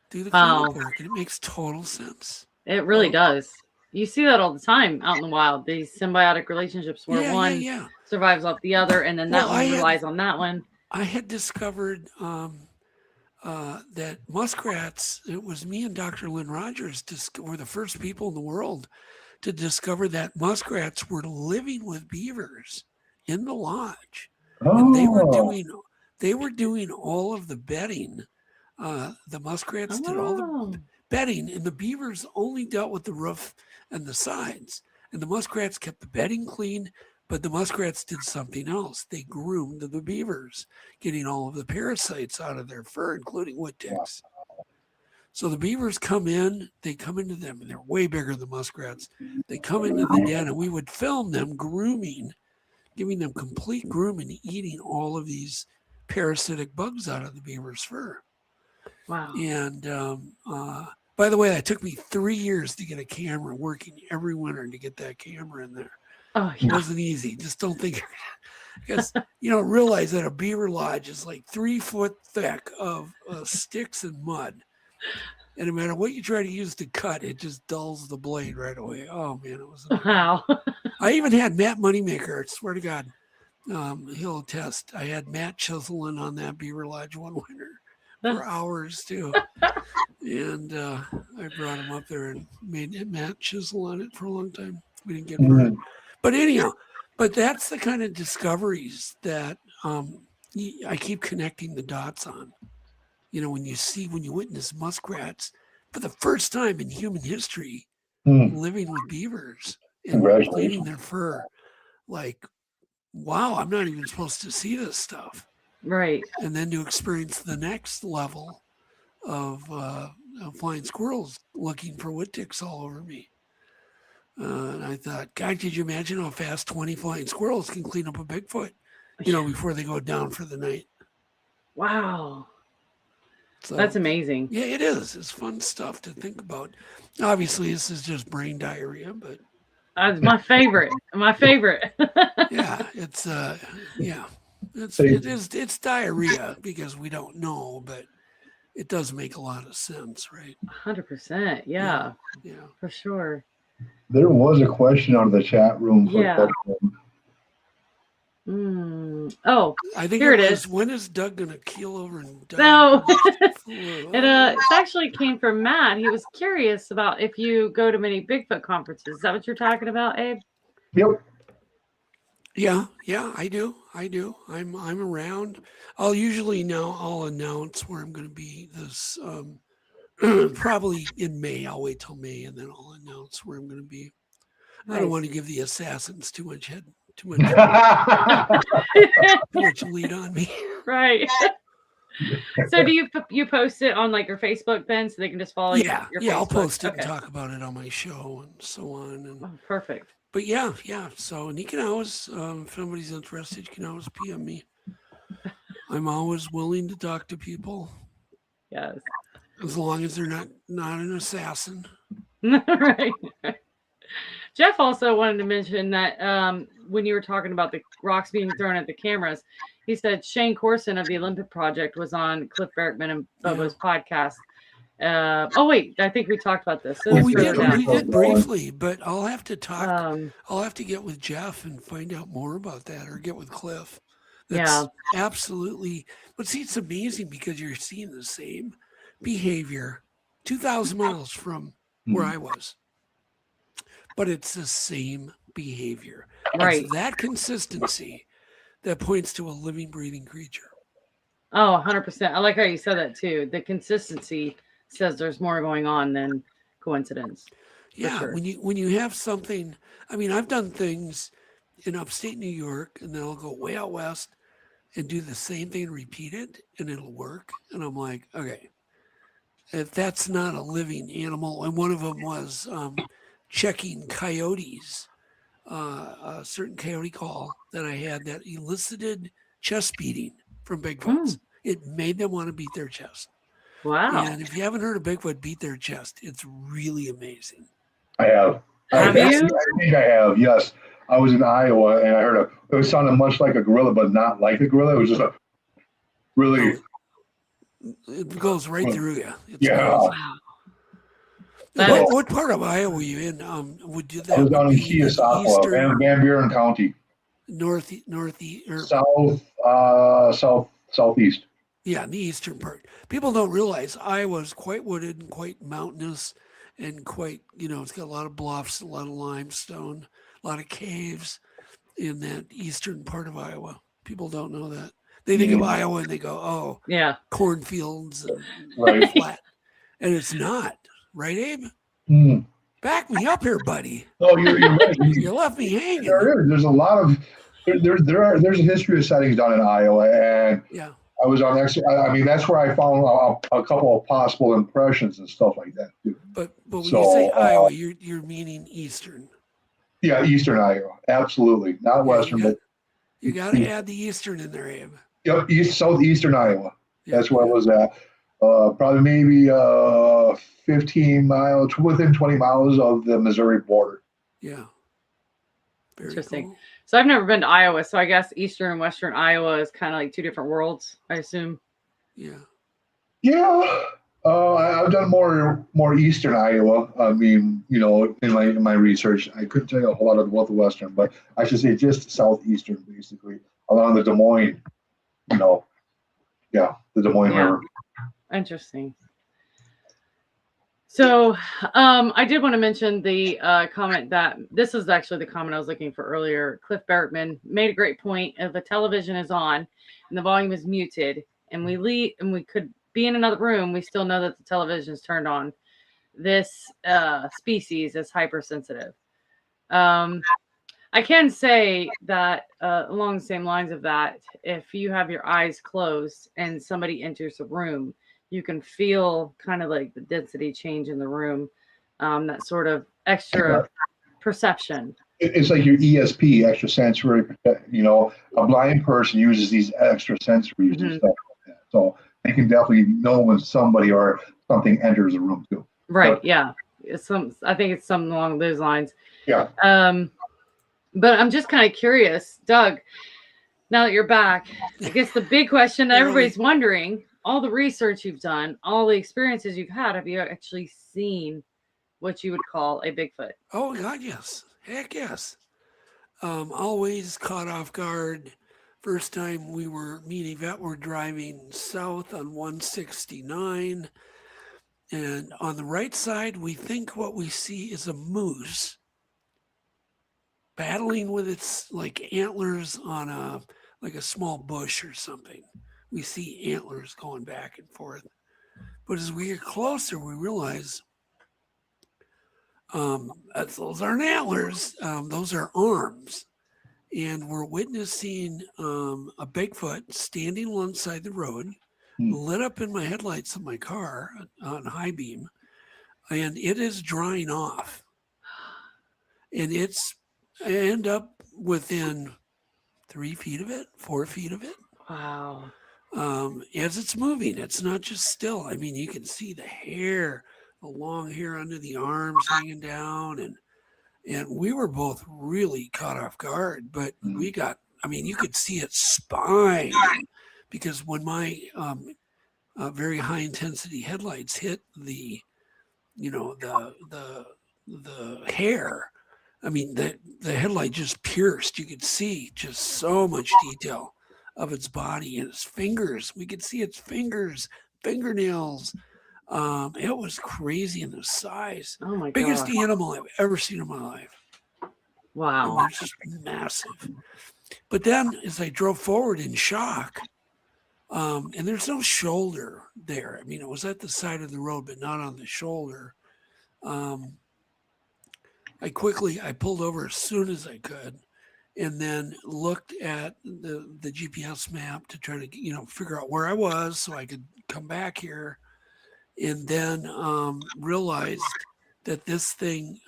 Do the cleanup work, and it makes total sense. It really does. You see that all the time out in the wild. These symbiotic relationships where one survives off the other, and then that one relies on that one. I had discovered that muskrats. It was me and Dr. Lynn Rogers were the first people in the world to discover that muskrats were living with beavers in the lodge, and they were doing all of the bedding. The muskrats did all the bedding, and the beavers only dealt with the roof and the sides. And the muskrats kept the bedding clean, but the muskrats did something else. They groomed the beavers, getting all of the parasites out of their fur, including wood ticks. So the beavers they come into them, and they're way bigger than muskrats. They come into the den, and we would film them grooming, giving them complete grooming, eating all of these parasitic bugs out of the beaver's fur. Wow. And by the way, it took me 3 years to get a camera working every winter to get that camera in there. Oh, yeah. It wasn't easy. Just don't think, because you don't realize that a beaver lodge is like 3 foot thick of sticks and mud. And no matter what you try to use to cut, it just dulls the blade right away. Oh, man, it was wow. I even had Matt Moneymaker, I swear to God, he'll attest. I had Matt chiseling on that beaver lodge one winter for hours too. And I brought him up there and made Matt chisel on it for a long time. We didn't get burned. But anyhow, that's the kind of discoveries that I keep connecting the dots on. When you witness muskrats for the first time in human history living with beavers and cleaning their fur. Like, wow, I'm not even supposed to see this stuff. Right. And then to experience the next level of flying squirrels looking for wood ticks all over me. And I thought, God, could you imagine how fast 20 flying squirrels can clean up a Bigfoot, before they go down for the night? Wow. So, that's amazing. Yeah, it is. It's fun stuff to think about. Obviously, this is just brain diarrhea, but that's my favorite. My favorite. yeah, it's it's diarrhea because we don't know, but it does make a lot of sense, right? 100%. Yeah. For sure. There was a question out of the chat room. Oh, I think here it is. When is Doug gonna keel over and die? No, it actually came from Matt. He was curious about if you go to many Bigfoot conferences. Is that what you're talking about, Abe? Yep. Yeah, I do. I'm around. I'll announce where I'm going to be this probably in May. I'll wait till May and then I'll announce where I'm going to be. Nice. I don't want to give the assassins too much lead on me. Right. So do you post it on like your Facebook then so they can just follow your Facebook? I'll post it and talk about it on my show and so on. And perfect. But yeah. So, and you can always, if anybody's interested, you can always PM me. I'm always willing to talk to people. Yes. As long as they're not an assassin. Right. Jeff also wanted to mention that when you were talking about the rocks being thrown at the cameras, he said Shane Corson of the Olympic Project was on Cliff Berkman and Bobo's podcast. Oh wait, I think we talked about this. So well, we did briefly, but I'll have to talk. I'll have to get with Jeff and find out more about that, or get with Cliff. That's absolutely. But see, it's amazing because you're seeing the same behavior 2,000 miles from where I was, but it's the same behavior. Right. It's that consistency that points to a living, breathing creature. Oh, 100%. I like how you said that too. The consistency says there's more going on than coincidence. Yeah, sure. when you have something, I mean, I've done things in upstate New York, and then I'll go way out west and do the same thing, repeat it, and it'll work. And I'm like, okay, if that's not a living animal, and one of them was checking coyotes, a certain coyote call that I had that elicited chest beating from Bigfoots. It made them want to beat their chest. Wow. And if you haven't heard a Bigfoot beat their chest, it's really amazing. I have. Have you? I think I have, yes. I was in Iowa and I heard it sounded much like a gorilla, but not like a gorilla. It was just a really. It goes right through you. Wow. What part of Iowa were you in? I was down in Keosauqua, Van Buren County. Northeast. Southeast. Yeah, in the eastern part. People don't realize Iowa's quite wooded and quite mountainous and quite, it's got a lot of bluffs, a lot of limestone, a lot of caves in that eastern part of Iowa. People don't know that. They think of Iowa and they go, oh, yeah, cornfields and flat. And it's not. Right, Abe? Back me up here, buddy. Oh, you're right. You left me hanging. There's a lot of there's a history of sightings down in Iowa, and I was on. I mean, that's where I found a couple of possible impressions and stuff like that too. But when you say Iowa, you're meaning eastern. Yeah, eastern Iowa, absolutely, not western. But you got to add the eastern in there, Abe. Yeah, southeastern Iowa. That's where I was at. Probably maybe 15 miles, within 20 miles of the Missouri border. Yeah. Very interesting. Cool. So I've never been to Iowa, so I guess eastern and western Iowa is kind of like two different worlds, I assume. Yeah. Yeah. I've done more eastern Iowa. I mean, in my research, I couldn't tell you a whole lot about the western, but I should say just southeastern, basically, along the Des Moines. The Des Moines River. Interesting. So I did want to mention the comment that this is actually the comment I was looking for earlier. Cliff Berkman made a great point. If a television is on and the volume is muted and we could be in another room, we still know that the television is turned on. this species is hypersensitive. I can say that along the same lines of that, if you have your eyes closed and somebody enters a room, you can feel kind of like the density change in the room, that sort of extra perception. It's like your ESP, extrasensory. A blind person uses these extra sensories and stuff like that. So they can definitely know when somebody or something enters a room too. Right. Yeah. I think it's something along those lines. Yeah. But I'm just kind of curious, Doug, now that you're back, I guess the big question that everybody's wondering, all the research you've done, all the experiences you've had, have you actually seen what you would call a Bigfoot? Oh, God, yes. Heck yes. Always caught off guard. First time me and Yvette were driving south on 169. And on the right side, we think what we see is a moose battling with its like antlers on a small bush or something. We see antlers going back and forth. But as we get closer, we realize those aren't antlers, those are arms. And we're witnessing a Bigfoot standing alongside the road, lit up in my headlights of my car on high beam, and it is drying off. And I end up within 3 feet of it, 4 feet of it. Wow. As it's moving, it's not just still. I mean, you can see the hair, the long hair under the arms hanging down, and we were both really caught off guard. But you could see its spine, because when my very high intensity headlights hit the hair, I mean, the headlight just pierced. You could see just so much detail of its body and its fingers. We could see its fingers, fingernails. It was crazy in the size. Oh my Biggest God. animal I've ever seen in my life. Wow. I mean, it's just massive. But then as I drove forward in shock, and there's no shoulder there. I mean, it was at the side of the road, but not on the shoulder. I pulled over as soon as I could, and then looked at the GPS map to try to, figure out where I was so I could come back here. And then realized that this thing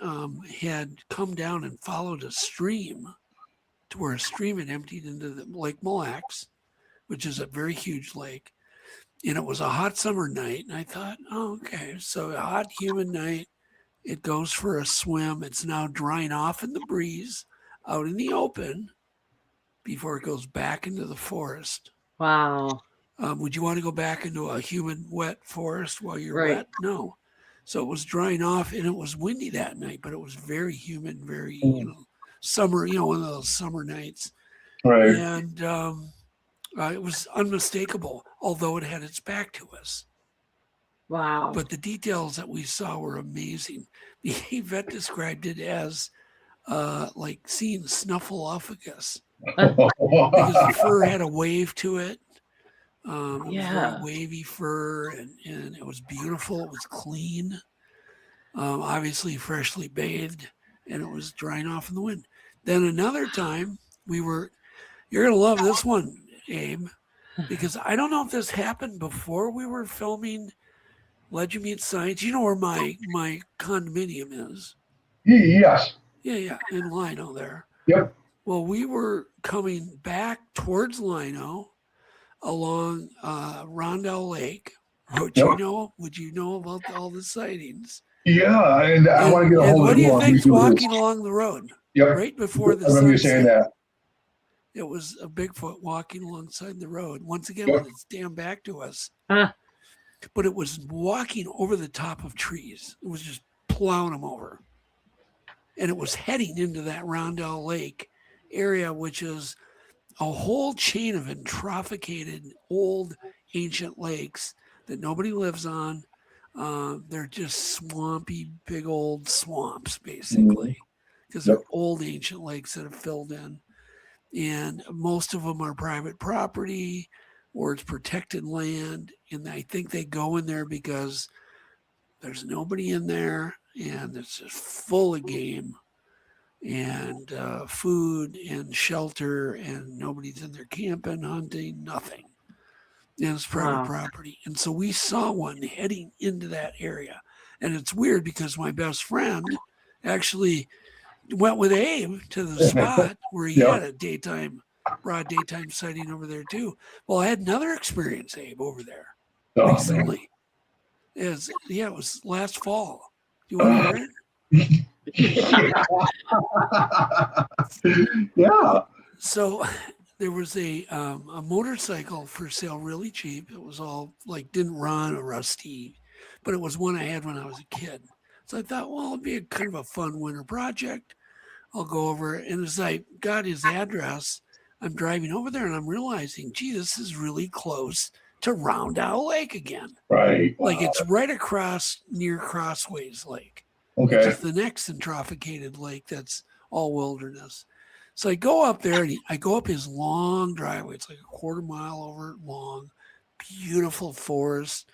had come down and followed a stream to where a stream had emptied into the Lake Mille Lacs, which is a very huge lake. And it was a hot summer night. And I thought, oh, okay, so a hot, humid night. It goes for a swim. It's now drying off in the breeze out in the open before it goes back into the forest. Wow. Would you want to go back into a humid, wet forest while you're Right. wet? No. So it was drying off, and it was windy that night, but it was very humid, very, summer, one of those summer nights. Right. And it was unmistakable, although it had its back to us. Wow. But the details that we saw were amazing. The Yvette described it as like seeing Snuffleupagus, because the fur had a wave to it. It was very wavy fur, and it was beautiful. It was clean, obviously freshly bathed, and it was drying off in the wind. Then another time you're going to love this one, Abe, because I don't know if this happened before we were filming Legend Meets Science. You know where my condominium is? Yes. Yeah, in Lino there. Yep. Well, we were coming back towards Lino along Rondell Lake. Would you know about all the sightings? Yeah, and I want to get a hold of what do you think's walking along the road? Yep. Right before the I remember you sunset. saying that. It was a Bigfoot walking alongside the road. Once again, with its damn back to us. But it was walking over the top of trees. It was just plowing them over. And it was heading into that Rondell Lake area, which is a whole chain of entrophicated old ancient lakes that nobody lives on. They're just swampy, big old swamps, basically, because they're old ancient lakes that have filled in. And most of them are private property or it's protected land. And I think they go in there because There's nobody in there, and it's just full of game and food and shelter, and nobody's in there camping, hunting, nothing. And it's private Wow. property. And so we saw one heading into that area. And it's weird because my best friend actually went with Abe to the spot where he Yeah. had a broad daytime sighting over there too. Well, I had another experience, Abe, over there Oh, man. recently. It was last fall. Do you want to hear it? Yeah. So there was a motorcycle for sale really cheap. It was all like didn't run or rusty, but it was one I had when I was a kid. So I thought, well, it'd be a kind of a fun winter project. I'll go over. And as I got his address, I'm driving over there and I'm realizing, gee, this is really close to Round Owl Lake again. Right. Like Wow. it's right across near Crossways Lake. Okay. Which is the next centrifugated lake that's all wilderness. So I go up there and I go up his long driveway. It's like a quarter mile over long, beautiful forest.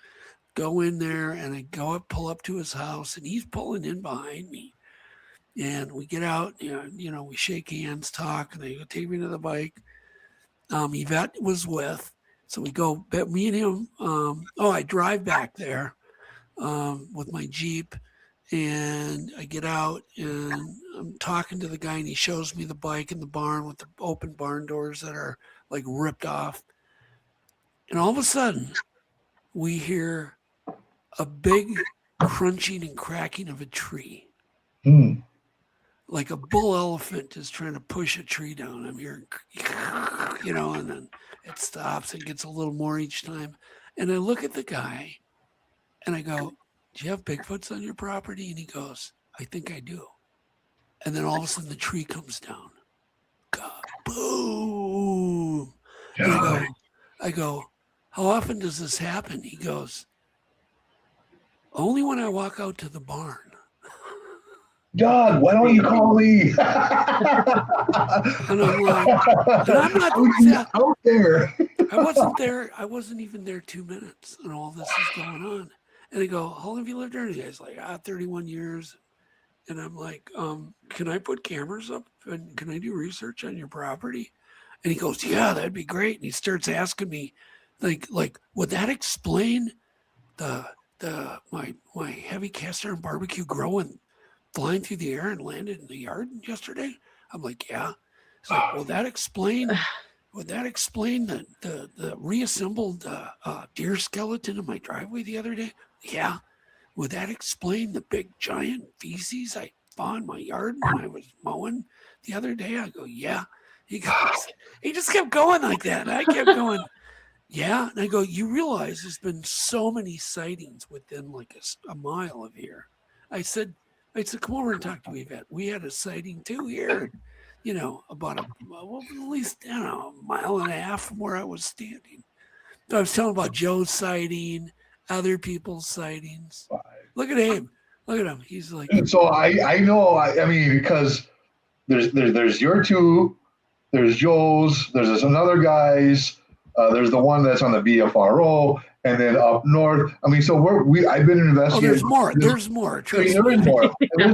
Go in there and I pull up to his house and he's pulling in behind me. And we get out, we shake hands, talk, and they go take me to the bike. Yvette was with. So we go, me and him. I drive back there with my Jeep. And I get out and I'm talking to the guy and he shows me the bike in the barn with the open barn doors that are like ripped off. And all of a sudden we hear a big crunching and cracking of a tree. Like a bull elephant is trying to push a tree down. I'm hearing, and then it stops and gets a little more each time. And I look at the guy and I go, do you have Bigfoots on your property? And he goes, I think I do. And then all of a sudden the tree comes down. Kaboom. And I go, how often does this happen? He goes, only when I walk out to the barn. Doug, why don't you call me? And I'm like, and I'm not out there. I wasn't there. I wasn't even there 2 minutes and all this is going on. And I go, how long have you lived there? And the guy's like, 31 years. And I'm like, can I put cameras up and can I do research on your property? And he goes, yeah, that'd be great. And he starts asking me, like, would that explain my heavy cast iron barbecue grill and flying through the air and landed in the yard yesterday? I'm like, yeah. He's like, would that explain the reassembled deer skeleton in my driveway the other day? Yeah. Would that explain the big giant feces I found in my yard when I was mowing the other day? I go, yeah. He just kept going like that. And I kept going, yeah. And I go, you realize there's been so many sightings within like a mile of here. I said, come over and talk to me, Yvette. We had a sighting too here, about at least, a mile and a half from where I was standing. So I was telling about Joe's sighting, other people's sightings. Look at him. Look at him. He's like. So I know. I mean, because there's your two, there's Joe's, there's this another guy's, there's the one that's on the BFRO, and then up north. I mean, so I've been investigating. Oh, there's more. There's more. I mean, there is more.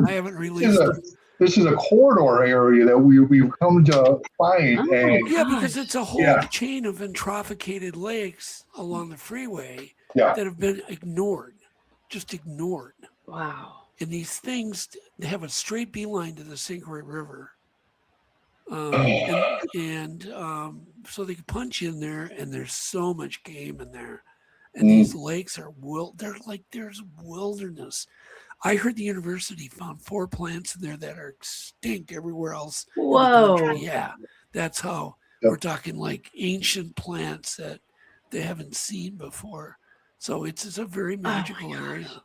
I haven't released them. This is a corridor area that we've come to find. Oh, and yeah, because it's a whole chain of entrophicated lakes along the freeway that have been ignored, just ignored. Wow. And these things, they have a straight beeline to the St. Croix River. So they can punch in there, and there's so much game in there. And these lakes are there's wilderness. I heard the university found 4 plants in there that are extinct everywhere else. Whoa. Yeah, that's how we're talking like ancient plants that they haven't seen before. So it's a very magical area.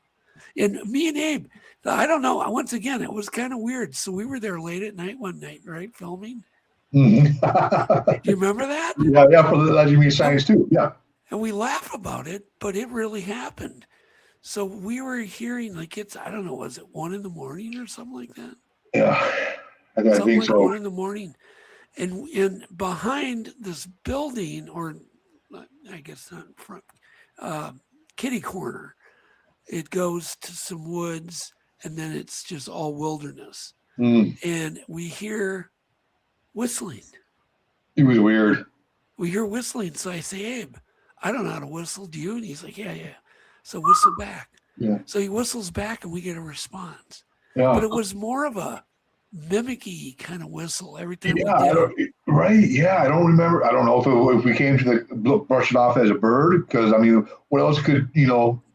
And me and Abe, I don't know. Once again, it was kind of weird. So we were there late at night one night, right, filming. Mm-hmm. Do you remember that? Yeah, for the Legend Me Science too. Yeah. And we laugh about it, but it really happened. So we were hearing I don't know, was it 1 a.m. or something like that? Yeah, I Something think like so. 1 a.m. And behind this building, or I guess not in front, kitty corner, it goes to some woods, and then it's just all wilderness. And we hear whistling. It was weird. We hear whistling. So I say, Abe, I don't know how to whistle. Do you? And he's like, yeah. So whistle back. Yeah. So he whistles back and we get a response. Yeah. But it was more of a mimicky kind of whistle every time we Yeah, did. right. Yeah, I don't remember. I don't know if we came to the brush it off as a bird, because I mean, what else could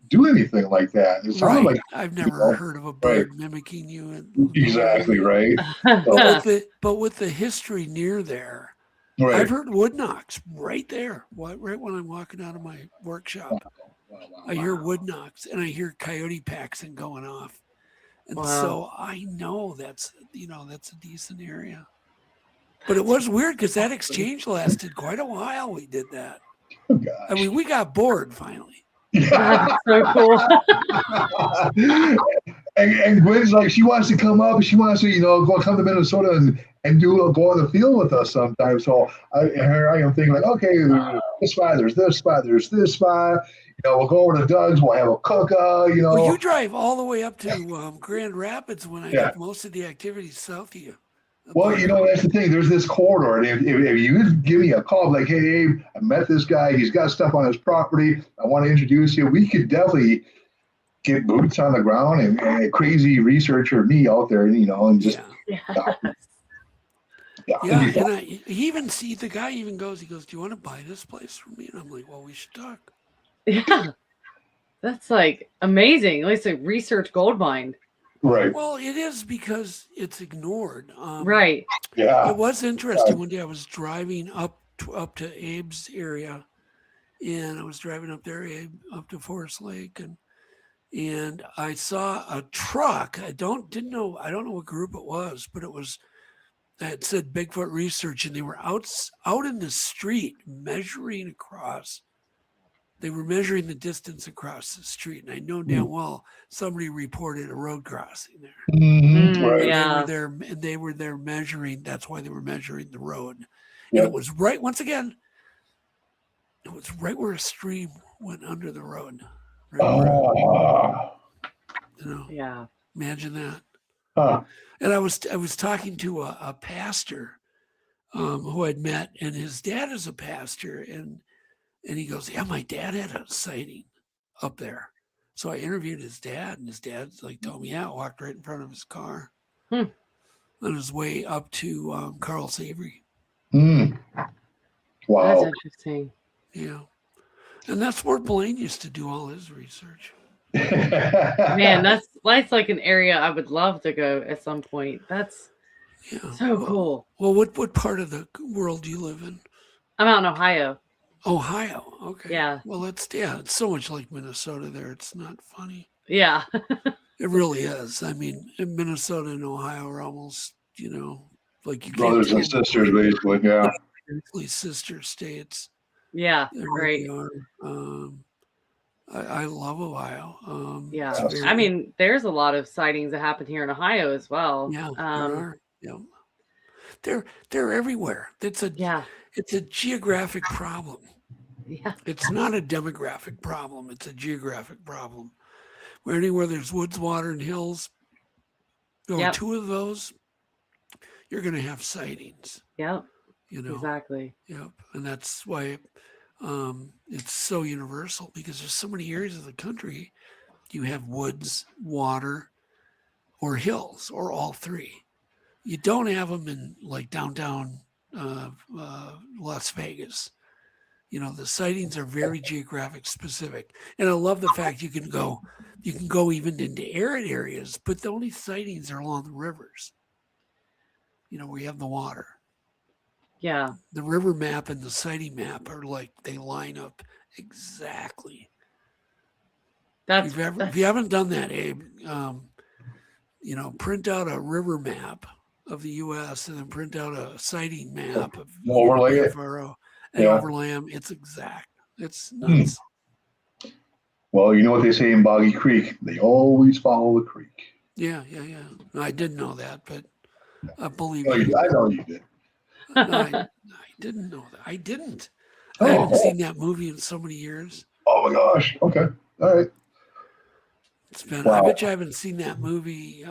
do anything like that? It sounded like I've never heard of a bird mimicking you. Exactly right. But with the history near there, Right. I've heard wood knocks right there, right when I'm walking out of my workshop. Wow. I hear wood knocks and I hear coyote packs and going off. And so I know that's a decent area. But it was weird because that exchange lasted quite a while. We did that. Oh, gosh. I mean, we got bored finally. That's so cool. and Gwen's like, she wants to come up. She wants to, go come to Minnesota and go on the field with us sometime. So I am thinking like, okay, this spot, there's this spot, there's this spot. We'll go over to Doug's. We'll have a cookout. Well, you drive all the way up to Grand Rapids when I get most of the activities south of you. Well, that's the thing. There's this corridor, and if you give me a call, like, hey, Abe, I met this guy. He's got stuff on his property. I want to introduce you. We could definitely get boots on the ground and a crazy researcher me out there, and just. Yeah. And he even the guy even goes, he goes, do you want to buy this place from me? And I'm like, well, we should talk. Yeah. That's like amazing. At least a research gold mine. Right. Well, it is because it's ignored. Right. Yeah. It was interesting. One day I was driving up to Abe's area, and I was driving up there, up to Forest Lake, and I saw a truck. I don't know what group it was, but it said Bigfoot Research, and they were out in the street measuring across. They were measuring the distance across the street, and I know damn well somebody reported a road crossing there. Mm-hmm. Right. Yeah. They were there measuring. That's why they were measuring the road. Yep. And it was right, once again, it was right where a stream went under the road. Yeah. Imagine that. Huh. And I was talking to a pastor who I'd met, and his dad is a pastor, and he goes, yeah, my dad had a sighting up there. So I interviewed his dad, and his dad told me, yeah, walked right in front of his car on his way up to Carl Savory. Wow. That's interesting. Yeah. And that's where Blaine used to do all his research. Man, that's like an area I would love to go at some point. That's so cool. Well, what part of the world do you live in? I'm out in Ohio. Ohio. Okay. Yeah. Well, it's so much like Minnesota there. It's not funny. Yeah. It really is. I mean, Minnesota and Ohio are almost, like you brothers and sisters, basically. Yeah. Sister states. Yeah. Really Right. are. I love Ohio. Yeah. I mean, there's a lot of sightings that happen here in Ohio as well. Yeah. There are. Yeah. They're everywhere. It's a geographic problem. Yeah. It's not a demographic problem. It's a geographic problem. Anywhere there's woods, water, and hills, two of those, you're going to have sightings. Yep. Exactly. Yep. And that's why it's so universal, because there's so many areas of the country you have woods, water, or hills, or all three. You don't have them in like downtown Las Vegas. The sightings are very geographic specific. And I love the fact you can go even into arid areas, but the only sightings are along the rivers, where you have the water. Yeah. The river map and the sighting map are they line up exactly. If you haven't done that, Abe, print out a river map of the U.S. and then print out a sighting map of overlay it. And overlay them. It's exact. It's nuts. Well, you know what they say in Boggy Creek? They always follow the creek. Yeah. I didn't know that, but I believe I know you did. I didn't know that. I didn't. I haven't seen that movie in so many years. Oh my gosh. Okay. All right. It's been. Wow. I bet you I haven't seen that movie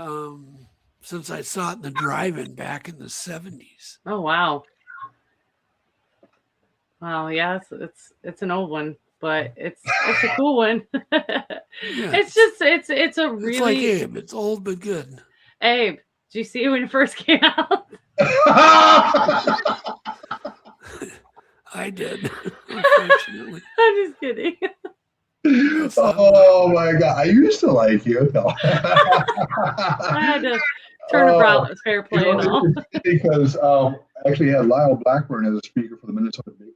since I saw it in the drive-in back in the 70s. Oh wow. Wow, yeah, it's an old one, but it's a cool one. It's just it's a It's like really Abe. It's old but good. Abe. Did you see it when it first came out? I did, unfortunately. I'm just kidding. That's not Oh my God! I used to like you. No. I had to turn about fair You play and know, all. it's because I actually had Lyle Blackburn as a speaker for the Minnesota Maple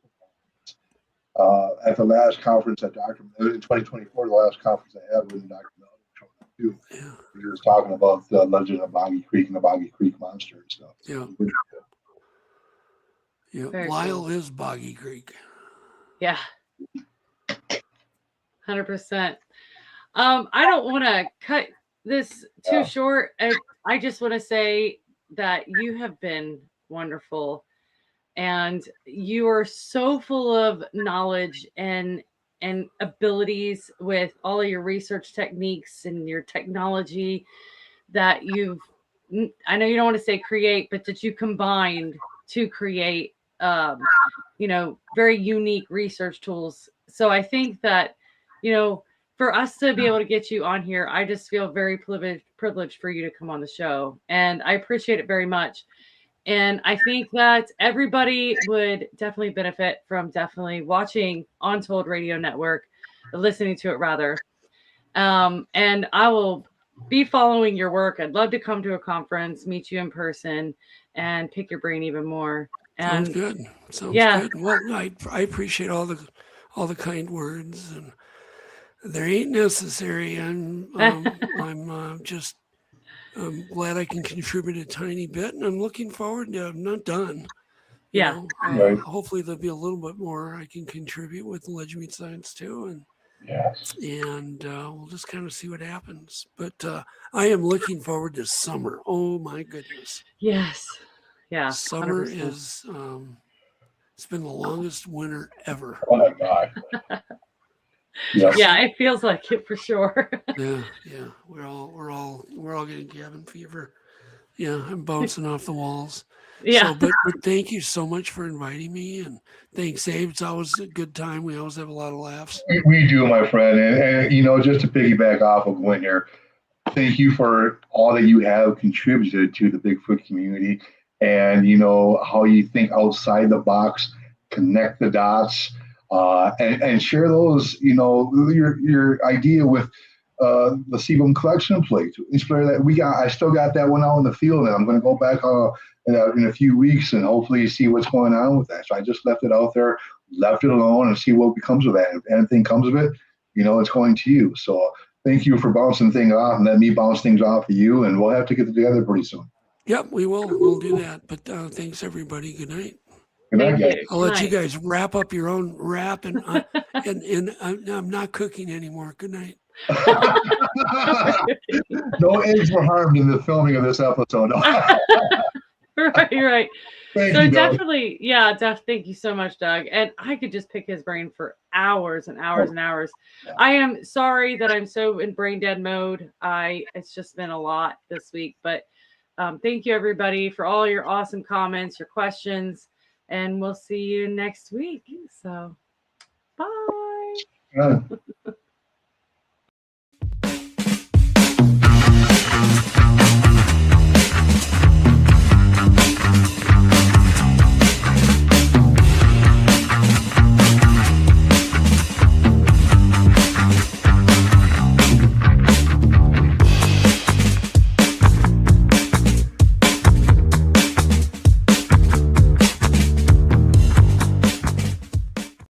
Conference at the last conference that Dr. It was in 2024, the last conference I had with Dr. Mel showing up too. Yeah. He was talking about the legend of Boggy Creek and the Boggy Creek Monster and stuff. Yeah. Yeah. Very Lyle cool. is Boggy Creek. Yeah. 100%. I don't want to cut this too short. I just want to say that you have been wonderful, and you are so full of knowledge and abilities with all of your research techniques and your technology that I know you don't want to say create, but that you combined to create very unique research tools. So I think that, for us to be able to get you on here, I just feel very privileged for you to come on the show. And I appreciate it very much. And I think that everybody would definitely benefit from definitely watching Untold Radio Network, listening to it rather. And I will be following your work. I'd love to come to a conference, meet you in person, and pick your brain even more. And Sounds good. Sounds yeah. good. Well, I appreciate all the kind words, and they ain't necessary. I'm just glad I can contribute a tiny bit, and I'm looking forward to. I'm not done. Yeah. Right. Hopefully there'll be a little bit more I can contribute with Legend Meet Science too, and Yes. we'll just kind of see what happens. But I am looking forward to summer. Oh my goodness. Yes. Yeah. Summer 100%. is it's been the longest winter ever. Oh my God. Yes. Yeah, it feels like it for sure. Yeah. We're all getting cabin fever. Yeah, I'm bouncing off the walls. Yeah. So, but thank you so much for inviting me, and thanks, Abe. It's always a good time. We always have a lot of laughs. We do, my friend. And just to piggyback off of Gwen here, thank you for all that you have contributed to the Bigfoot community, and how you think outside the box, connect the dots, and share those, your idea with the Sebum collection plate. Inspire that I still got that one out in the field, and I'm going to go back in a few weeks and hopefully see what's going on with that. So I just left it out there, left it alone, and see what becomes of that. If anything comes of it, it's going to you. So thank you for bouncing things off and letting me bounce things off of you, and we'll have to get together pretty soon. Yep, we will. We'll do that. But thanks, everybody. Good night. Good night, guys. I'll let you guys wrap up your own wrap, and I'm not cooking anymore. Good night. No eggs were harmed in the filming of this episode. Right. Thank So you, Doug. definitely, thank you so much, Doug. And I could just pick his brain for hours and hours and hours. I am sorry that I'm so in brain dead mode. It's just been a lot this week, but thank you everybody for all your awesome comments, your questions, and we'll see you next week. So bye.